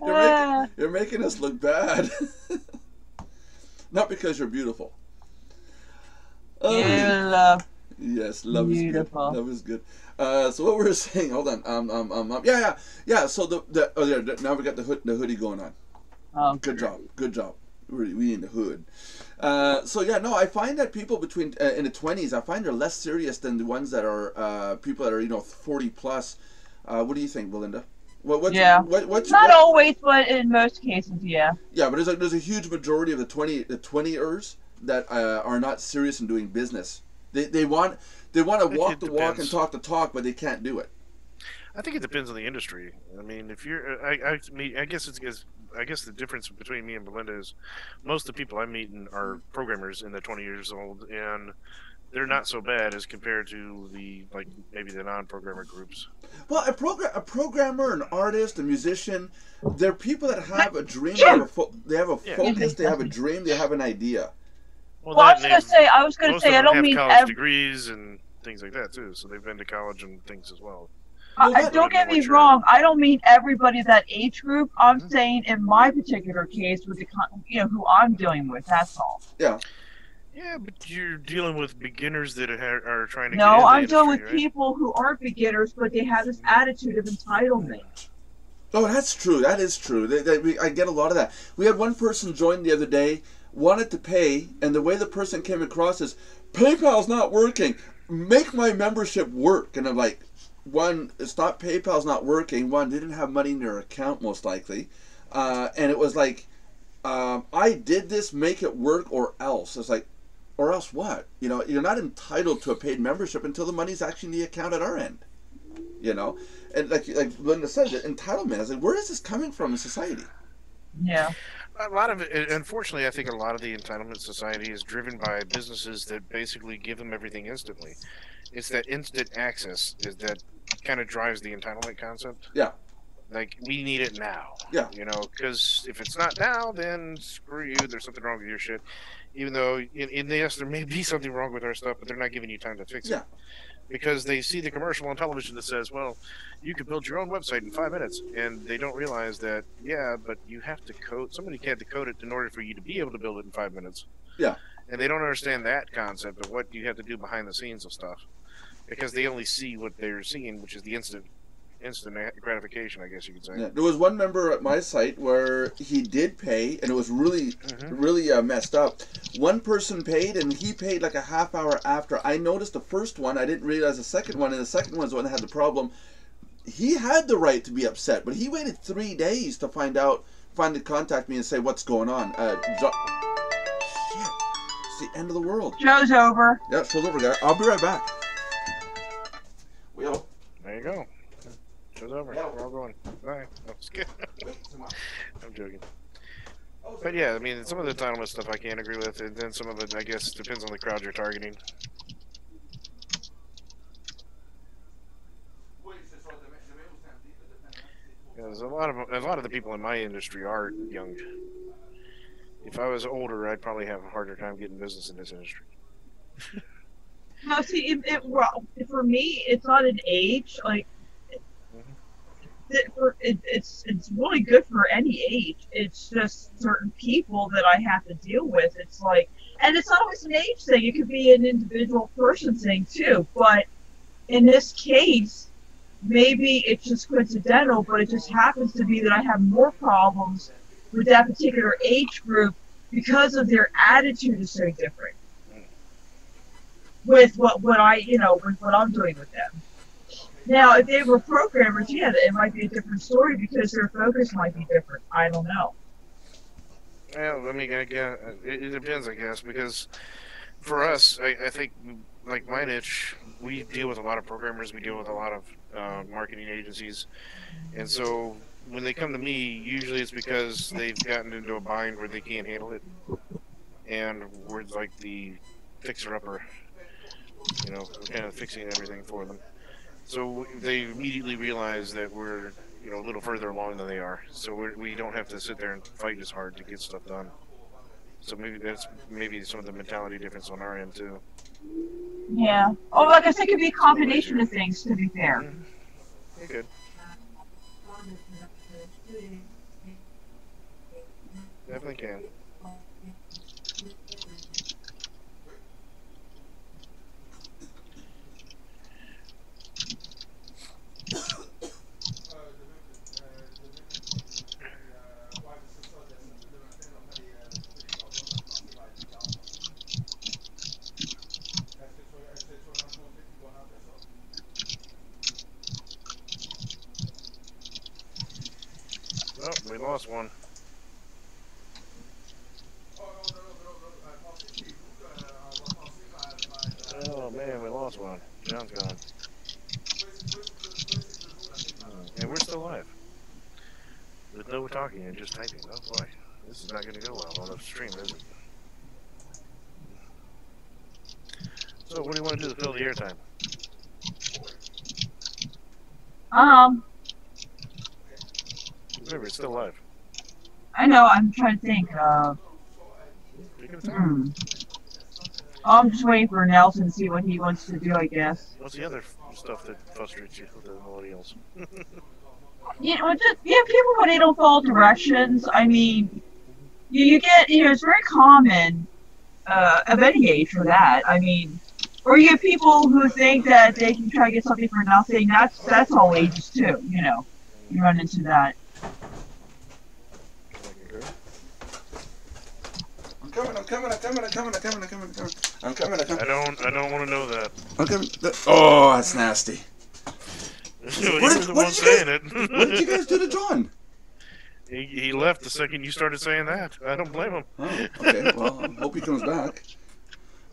You're making us look bad. Not because you're beautiful. Oh, love. yes, love Beautiful. is good. Love is good. So what we were saying? Hold on. Yeah. So now we got the hoodie going on. Oh, Good job. We need the hood. So yeah, no, I find that people between in the 20s, I find they're less serious than the ones that are people that are 40 plus. What do you think, Belinda? Not always, but in most cases, yeah. Yeah, but there's a huge majority of the 20ers that are not serious in doing business. They want to walk the walk and talk the talk, but they can't do it. I think it depends on the industry. I mean, if you're, I guess the difference between me and Belinda is most of the people I meet are programmers in the 20 years old, and they're not so bad as compared to maybe the non-programmer groups. Well, a programmer, an artist, a musician, they're people that have a dream. They have a focus. They have a dream. They have an idea. Well, I was going to say, I don't mean college degrees and things like that too. So they've been to college and things as well. Don't get me wrong. I don't mean everybody that age group. I'm saying in my particular case with the who I'm dealing with. That's all. Yeah. Yeah, but you're dealing with beginners that are trying to. No, I'm dealing with people who aren't beginners, but they have this attitude of entitlement. Oh, that's true. That is true. I get a lot of that. We had one person join the other day, wanted to pay, and the way the person came across is, PayPal's not working. Make my membership work. And I'm like, one, it's not PayPal's not working. One, they didn't have money in their account, most likely. And it was like, I did this, make it work, or else. It's like, or else what? You're not entitled to a paid membership until the money's actually in the account at our end. And like Linda said, the entitlement. I was like, where is this coming from in society? Yeah. A lot of it, unfortunately, I think a lot of the entitlement society is driven by businesses that basically give them everything instantly. It's that instant access that kind of drives the entitlement concept. Yeah. Like, we need it now. Yeah. Because if it's not now, then screw you. There's something wrong with your shit. Even though, yes, there may be something wrong with our stuff, but they're not giving you time to fix it. Because they see the commercial on television that says, well, you can build your own website in 5 minutes. And they don't realize that, but you have to code. Somebody had to code it in order for you to be able to build it in 5 minutes. Yeah. And they don't understand that concept of what you have to do behind the scenes of stuff. Because they only see what they're seeing, which is the instant gratification, I guess you could say. Yeah. There was one member at my site where he did pay, and it was really messed up. One person paid, and he paid like a half hour after. I noticed the first one. I didn't realize the second one, and the second one's the one that had the problem. He had the right to be upset, but he waited 3 days to finally contact me and say what's going on. Shit. It's the end of the world. Show's over. Yeah, show's over, guys. I'll be right back. There you go. Show's over. Yeah. We're all going. Bye. No, just kidding. I'm joking. But yeah, I mean, some of the entitlement stuff I can't agree with, and then some of it, I guess, depends on the crowd you're targeting. Yeah, there's a lot of the people in my industry are young. If I was older, I'd probably have a harder time getting business in this industry. No, see, for me, it's not an age. Like, it's really good for any age. It's just certain people that I have to deal with. It's like, and it's not always an age thing. It could be an individual person thing too. But in this case, maybe it's just coincidental, but it just happens to be that I have more problems with that particular age group because of their attitude is so different with what I with what I'm doing with them. Now, if they were programmers, yeah, it might be a different story because their focus might be different. I don't know. Well, I mean, it depends, I guess, because for us, I think, like my niche, we deal with a lot of programmers, we deal with a lot of marketing agencies, and so when they come to me, usually it's because they've gotten into a bind where they can't handle it, and we're like the fixer-upper, kind of fixing everything for them. So they immediately realize that we're, a little further along than they are. So we don't have to sit there and fight as hard to get stuff done. So maybe that's some of the mentality difference on our end too. Yeah. Oh, like I said, it could be a combination of things, to be fair. Mm-hmm. You're good. Definitely can. Oh, we lost one. Oh man, we lost one. John's gone. And we're still live. With no talking and just typing. Oh boy. This is not going to go well on the stream, is it? So what do you want to do to fill the airtime? Remember, it's still live. I know, I'm trying to think. I'm just waiting for Nelson to see what he wants to do, I guess. What's the other stuff that frustrates you with the millennials? People when they don't follow directions. I mean, you get, it's very common of any age for that. I mean, or you get people who think that they can try to get something for nothing. That's all ages too. You run into that. I'm coming. I don't want to know that. Oh, that's nasty. What did you guys do to John? He left the second you started saying that. I don't blame him. Oh, okay. Well, I hope he comes back.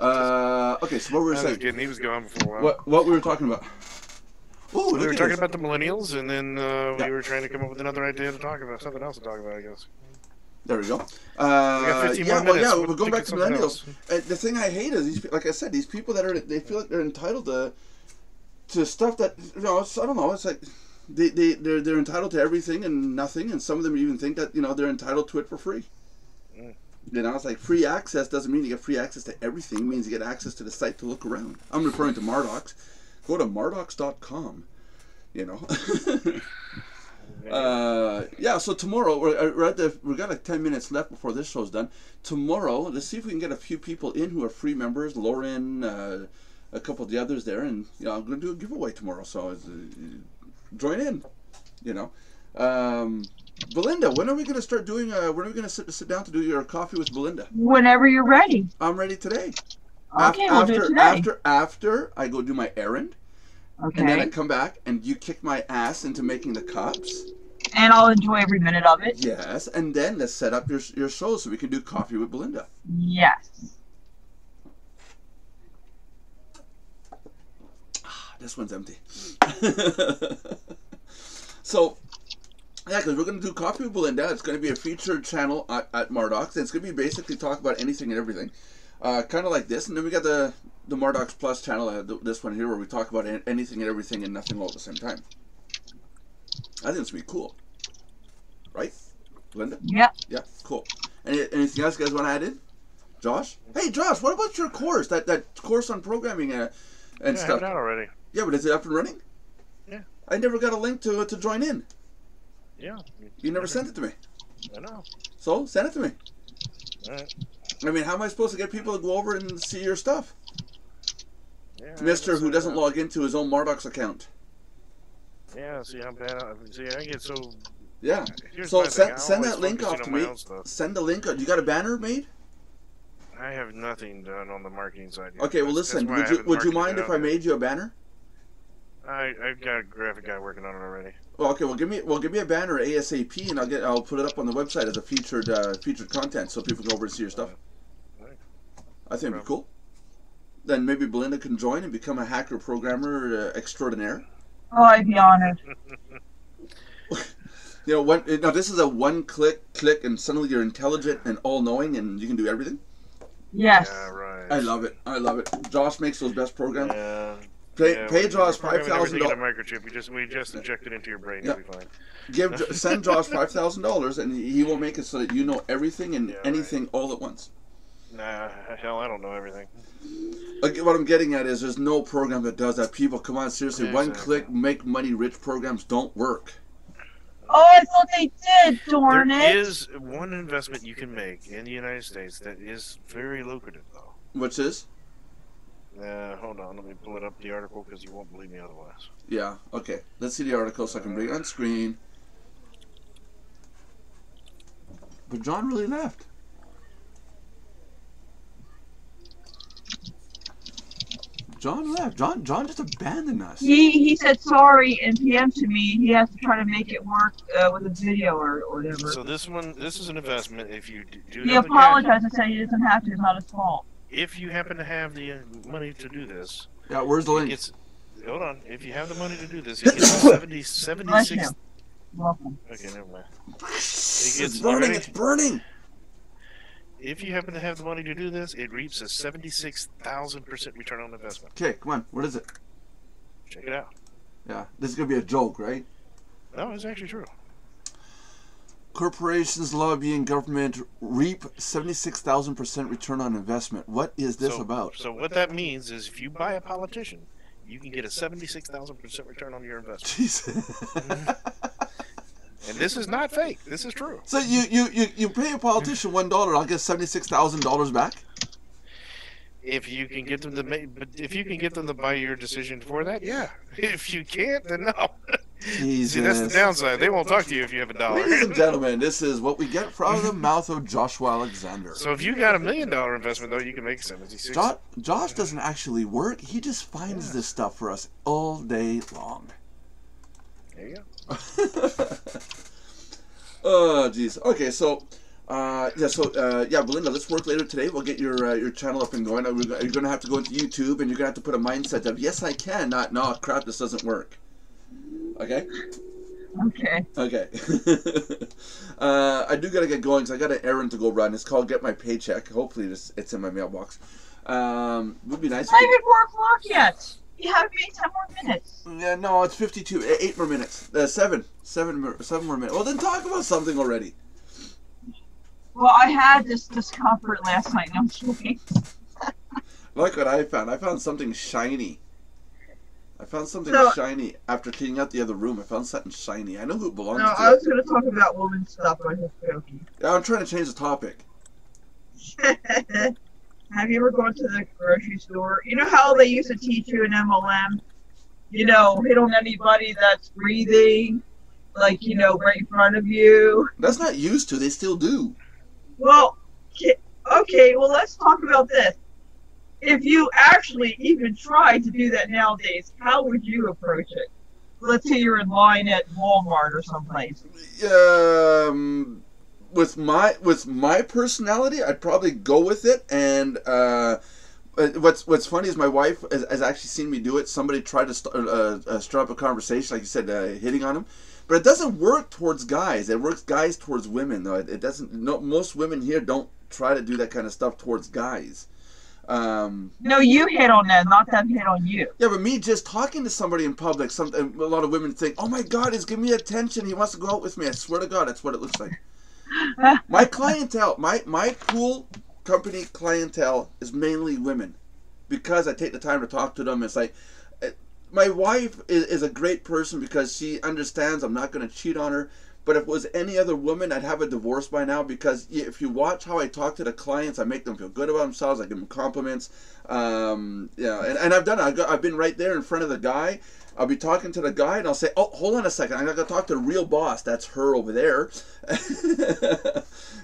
Okay, so what were we saying? Kidding. He was gone for a while. What we were talking about? Ooh, we were talking about the millennials, and then we were trying to come up with another idea to talk about, something else to talk about, I guess. There we go. We got 15 more minutes. We're going back to millennials. The thing I hate is, like I said, these people they feel like they're entitled to stuff that, I don't know, it's like they're entitled to everything and nothing, and some of them even think that, they're entitled to it for free. It's like free access doesn't mean you get free access to everything. It means you get access to the site to look around. I'm referring to Mardox. Go to mardox.com, so tomorrow we got like 10 minutes left before this show's done. Tomorrow, let's see if we can get a few people in who are free members. Lauren, a couple of the others there, and I'm going to do a giveaway tomorrow. So join in. Belinda, when are we going to start doing? When are we going to sit down to do your coffee with Belinda? Whenever you're ready. I'm ready today. Okay, we'll do it today. After I go do my errand. Okay. And then I come back and you kick my ass into making the cups. And I'll enjoy every minute of it. Yes, and then let's set up your show so we can do coffee with Belinda. Yes. This one's empty. So, yeah, because we're going to do coffee with Belinda. It's going to be a featured channel at Mardox. And it's going to be basically talk about anything and everything. Kind of like this. And then we got the Mardox Plus channel, this one here, where we talk about anything and everything and nothing all at the same time. I think it's going to be cool. Right? Linda? Yeah. Yeah, cool. Anything else you guys want to add in? Josh? Hey, Josh, what about your course? That course on programming and stuff? I have it out already. Yeah, but is it up and running? Yeah. I never got a link to join in. Yeah. You never sent it to me. I know. So send it to me. All right. I mean, how am I supposed to get people to go over and see your stuff? Yeah, Mister who doesn't log into his own Mardox account. Yeah, see how bad see, I get so... Yeah. Here's So my thing, I send always that link focus off to on my me. own stuff. Send the link. You got a banner made? I have nothing done on the marketing side yet. Okay, well listen, would you mind if I made you a banner? I've got a graphic guy working on it already. Well, okay, well give me a banner ASAP, and I'll put it up on the website as a featured content, so people can go over and see your stuff. Right. I think it'd be cool. Then maybe Belinda can join and become a hacker programmer extraordinaire. Oh, I'd be honored. You know, now this is a one-click, and suddenly you're intelligent and all-knowing, and you can do everything. Yes. Yeah, right. I love it. I love it. Josh makes those best programs. Yeah. Pay Josh $5,000. Microchip. We just inject it into your brain. You'll be fine. Send Josh $5,000, and he will make it so that you know everything and anything all at once. Nah, hell, I don't know everything. What I'm getting at is there's no program that does that. People, come on, seriously, one-click, make money rich programs don't work. Oh, I thought they did, darn it. There is one investment you can make in the United States that is very lucrative, though. Which is? Hold on, let me pull it up, the article, because you won't believe me otherwise. Yeah, okay. Let's see the article so I can bring it on screen. But John really left. John left. John just abandoned us. He said sorry and PM to me. He has to try to make it work with a video or whatever. So this is an investment. If you do, He apologized and said he doesn't have to. It's not his fault. If you happen to have the money to do this, yeah, where's the link? Hold on. If you have the money to do this, it gets 76. Welcome. Okay, never mind. It's burning. It's burning. If you happen to have the money to do this, it reaps a 76,000% return on investment. Okay, come on. What is it? Check it out. Yeah, this is gonna be a joke, right? No, it's actually true. Corporations, lobbying, government reap 76,000% return on investment. What is this about? So what that means is, if you buy a politician, you can get a 76,000% return on your investment. Jeez. And this is not fake. This is true. So you pay a politician $1, I'll get $76,000 back. If you can get them to buy your decision for that, yeah. If you can't, then no. Jesus. See, that's the downside. They won't talk to you if you have $1. Ladies and gentlemen, this is what we get from the mouth of Joshua Alexander. So if you got $1 million investment, though, you can make 76. Josh doesn't actually work. He just finds this stuff for us all day long. There you go. Oh, jeez. Okay, so, Belinda, let's work later today. We'll get your channel up and going. You're going to have to go into YouTube, and you're going to have to put a mindset of, yes, I can, not, no, crap, this doesn't work. Okay? Okay. Okay. I do got to get going, because I got an errand to go run. It's called Get My Paycheck. Hopefully it's in my mailbox. Would be nice. It's not even 4 o'clock yet. You have me 10 more minutes. Yeah, no, it's 52. 8 more minutes. 7 more minutes. Well, then talk about something already. Well, I had this discomfort last night. No, I'm joking. Look what I found. I found something shiny. Shiny after cleaning out the other room. I found something shiny. I know who it belongs to. I was going to talk about women's stuff, but I was joking. I'm trying to change the topic. Have you ever gone to the grocery store? You know how they used to teach you in MLM? You know, hit on anybody that's breathing, like, you know, right in front of you. That's not used to. They still do. Well, okay, well, let's talk about this. If you actually even try to do that nowadays, how would you approach it? Let's say you're in line at Walmart or someplace. With my personality, I'd probably go with it. And what's funny is my wife has actually seen me do it. Somebody tried to start up a conversation, like you said, hitting on him, but it doesn't work towards guys. It works guys towards women, though. It doesn't. No, most women here don't try to do that kind of stuff towards guys. No, you hit on them, not them hit on you. Yeah, but me just talking to somebody in public, a lot of women think, "Oh my God, he's giving me attention. He wants to go out with me." I swear to God, that's what it looks like. My clientele, my pool company clientele is mainly women, because I take the time to talk to them. It's like, my wife is a great person because she understands I'm not going to cheat on her, But if it was any other woman, I'd have a divorce by now, because if you watch how I talk to the clients, I make them feel good about themselves. I give them compliments. Yeah, and I've done it. I've been right there in front of the guy. I'll be talking to the guy, and I'll say, "Oh, hold on a second. I got to talk to the real boss. That's her over there."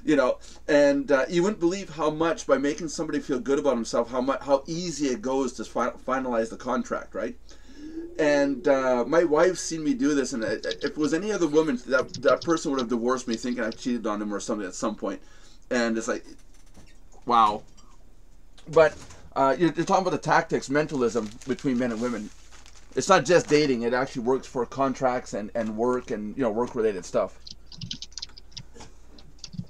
You know, and you wouldn't believe how much, by making somebody feel good about himself, how easy it goes to finalize the contract, right? And my wife's seen me do this, and if it was any other woman, that person would have divorced me, thinking I cheated on him or something at some point. And it's like, wow. But you're talking about the tactics, mentalism between men and women. It's not just dating; it actually works for contracts and work and work-related stuff.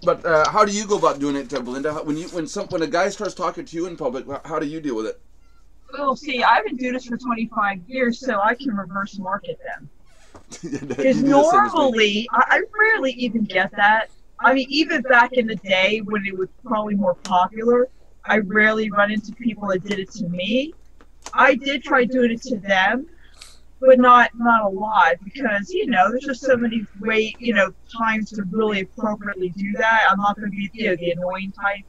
But how do you go about doing it, Belinda? When a guy starts talking to you in public, how do you deal with it? Well, see, I've been doing this for 25 years, so I can reverse market them. Because normally, I rarely even get that. I mean, even back in the day when it was probably more popular, I rarely run into people that did it to me. I did try doing it to them, but not a lot, because there's just so many times to really appropriately do that. I'm not going to be the annoying type.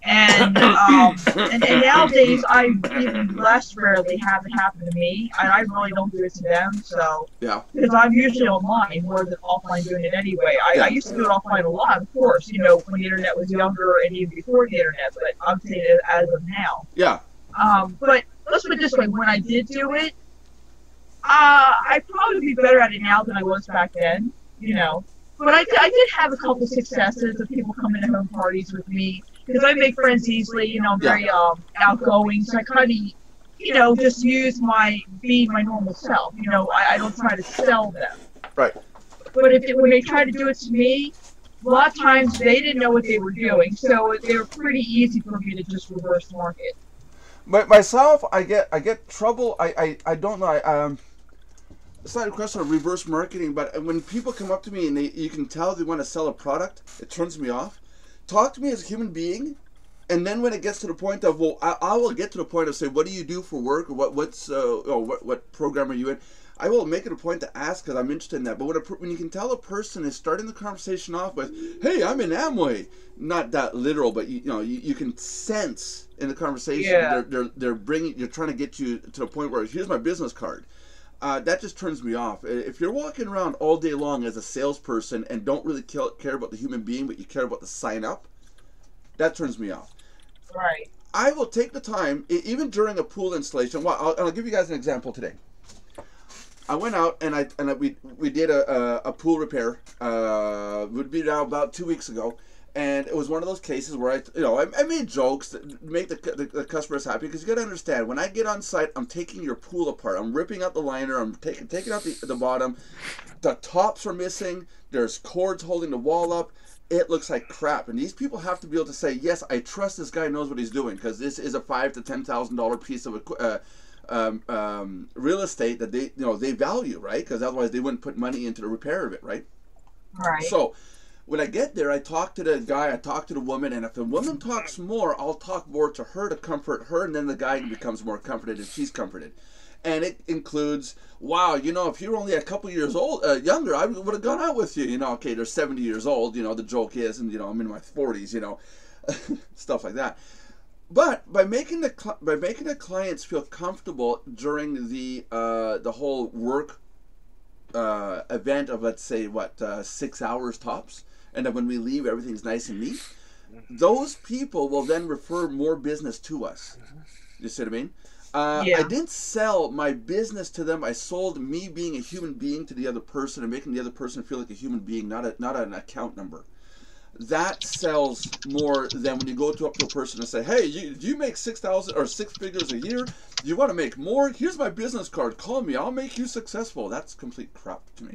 And nowadays I even less rarely have it happen to me, and I really don't do it to them. So yeah, because I'm usually online more than offline doing it anyway. I used to do it offline a lot, of course, when the internet was younger and even before the internet. But I'm saying it as of now. Yeah. But let's put it this way: when I did do it, I'd probably be better at it now than I was back then. But I did have a couple successes of people coming to home parties with me. Because I make friends easily, I'm very outgoing, so I kind of, just use being my normal self. I don't try to sell them. Right. But when they try to do it to me, a lot of times they didn't know what they were doing, so they were pretty easy for me to just reverse market. But myself, I get trouble. I don't know. It's not a question of reverse marketing, but when people come up to me and you can tell they want to sell a product, it turns me off. Talk to me as a human being, and then when it gets to the point of, I will get to the point of say, what do you do for work, or what program are you in? I will make it a point to ask, because I'm interested in that. But when you can tell a person is starting the conversation off with, "Hey, I'm in Amway," not that literal, but you can sense in the conversation they're bringing, you're trying to get you to the point where, here's my business card. That just turns me off. If you're walking around all day long as a salesperson and don't really care about the human being, but you care about the sign up, that turns me off. Right. I will take the time, even during a pool installation. Well, I'll give you guys an example today. I went out and we did a pool repair. It would be now about 2 weeks ago. And it was one of those cases where I made jokes that make the customers happy, because you got to understand, when I get on site, I'm taking your pool apart. I'm ripping out the liner. I'm taking out the bottom. The tops are missing. There's cords holding the wall up. It looks like crap. And these people have to be able to say, yes, I trust this guy knows what he's doing, because this is a $5,000 to $10,000 piece of real estate that they value, right? Because otherwise they wouldn't put money into the repair of it, right? Right. So when I get there, I talk to the guy, I talk to the woman, and if the woman talks more, I'll talk more to her to comfort her, and then the guy becomes more comforted and she's comforted. And it includes, wow, if you were only a couple years old, younger, I would have gone out with you. Okay, they're 70 years old, the joke is, and I'm in my 40s, stuff like that. But by making the clients feel comfortable during the whole work event of, let's say, 6 hours tops, and then when we leave, everything's nice and neat, those people will then refer more business to us. You see what I mean? I didn't sell my business to them. I sold me being a human being to the other person and making the other person feel like a human being, not an account number. That sells more than when you go up to a person and say, "Hey, do you make 6,000 or 6 figures a year? Do you want to make more? Here's my business card. Call me. I'll make you successful." That's complete crap to me.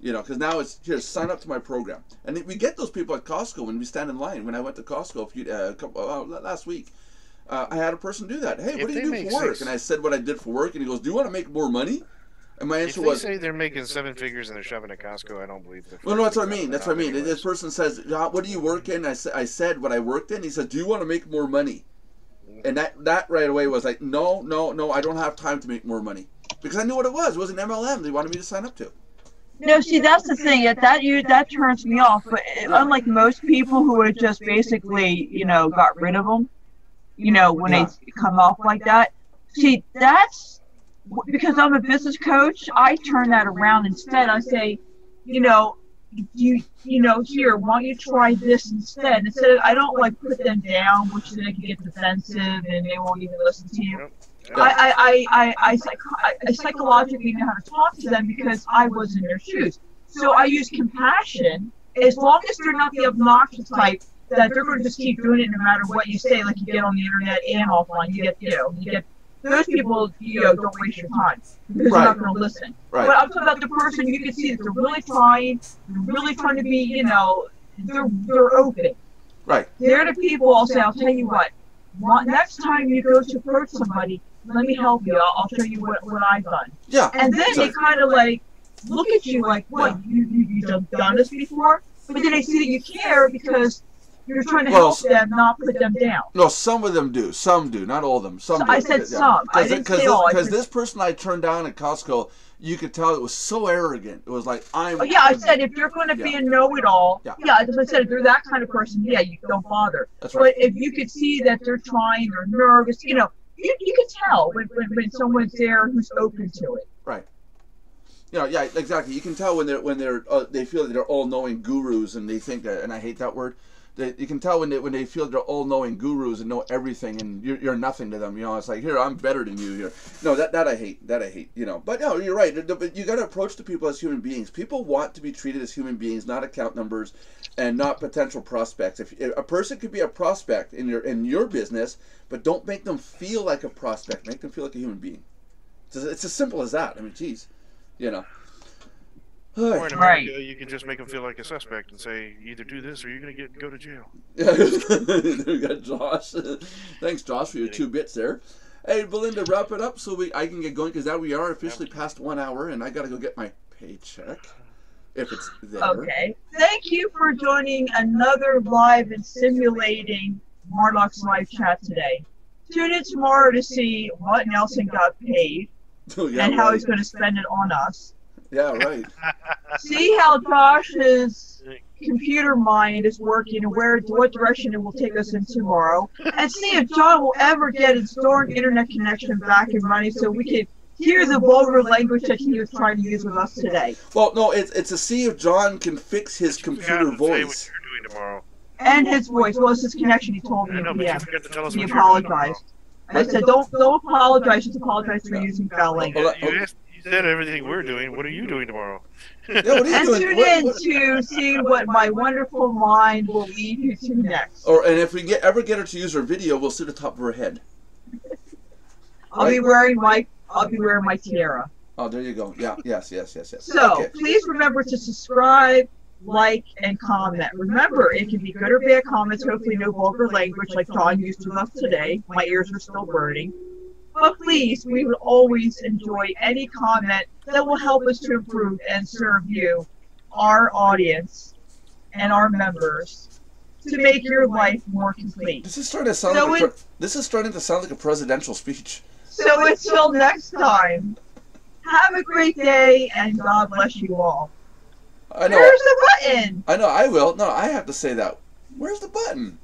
Because now it's, here, sign up to my program. And we get those people at Costco when we stand in line. When I went to Costco last week, I had a person do that. "Hey, what do you do for work?" And I said what I did for work, and he goes, "Do you want to make more money?" And my answer was, if they say they're making 7 figures and they're shopping at Costco, I don't believe that. Well, no, that's what I mean. That's what I mean. This person says, "What do you work in?" I said what I worked in. He said, "Do you want to make more money?" And that right away was like, no, I don't have time to make more money. Because I knew what it was. It was an MLM they wanted me to sign up to. No, see, that's the thing. That turns me off. But unlike most people who would just basically, got rid of them, when they come off like that. See, that's because I'm a business coach. I turn that around instead. I say, here, why don't you try this instead? Instead of, I don't like put them down, which then they can get defensive and they won't even listen to you. I psychologically know how to talk to them because I was in their shoes. So I use compassion. As long as they're not the obnoxious type that they're going to just keep doing it no matter what you say, like you get on the internet and offline. You get those people. Don't waste your time because they're not going to listen. Right. But I'm talking about the person you can see that they're really trying to be. They're open. Right. They're the people. I'll tell you what. Next time you go to approach somebody, let me help you. I'll show you what I've done. Yeah. And then they kind of like look at you like, what, you've done this before? But then they see that you care because you're trying to help them, not put them down. No, some of them do. Some do. Not all of them. Some do. I said some. I didn't say all. Because this person I turned down at Costco, you could tell it was so arrogant. It was like, I said if you're going to be a know-it-all, as I said, if you're that kind of person, you don't bother. That's right. But if you could see that they're trying, they're nervous, you can tell when someone's there who's open to it. Right. Yeah, exactly. You can tell when they feel that they're all-knowing gurus and they think that, and I hate that word. You can tell when they feel they're all-knowing gurus and know everything, and you're nothing to them. It's like, here, I'm better than you. Here, no, that I hate. That I hate. But no, you're right. But you got to approach the people as human beings. People want to be treated as human beings, not account numbers, and not potential prospects. If a person could be a prospect in your business, but don't make them feel like a prospect. Make them feel like a human being. It's as simple as that. I mean, geez, Or in America, you can just make them feel like a suspect and say, either do this or you're going to go to jail. Yeah, we got Josh. Thanks, Josh, for your 2 bits there. Hey, Belinda, wrap it up so I can get going, because now we are officially past 1 hour, and I got to go get my paycheck, if it's there. Okay. Thank you for joining another live and simulating Mardox live chat today. Tune in tomorrow to see what Nelson got paid and how he's going to spend it on us. Yeah, right. See how Josh's computer mind is working and what direction it will take us in tomorrow. And see if John will ever get his darn internet connection back and running so we can hear the vulgar language that he was trying to use with us today. Well, no, it's to see if John can fix his computer voice. Say what you're doing tomorrow. And his voice. Well, it's his connection. He told me. I know, but you forgot to tell us He what you're doing apologized. I said, don't apologize. Just apologize for using foul language. You said everything we're doing. What are you doing tomorrow? Yeah, what are you and doing? Tune in to see what my wonderful mind will lead you to next. And if we ever get her to use her video, we'll sit atop of her head. I'll be wearing my tiara. Oh, there you go. Yeah, yes. So please remember to subscribe, like, and comment. Remember, it can be good or bad comments. Hopefully, no vulgar language like John used with us today. My ears are still burning. But please, we would always enjoy any comment that will help us to improve and serve you, our audience, and our members, to make your life more complete. This is starting to sound like a presidential speech. So until next time, have a great day, and God bless you all. I know. Where's the button? I know, I will. No, I have to say that. Where's the button?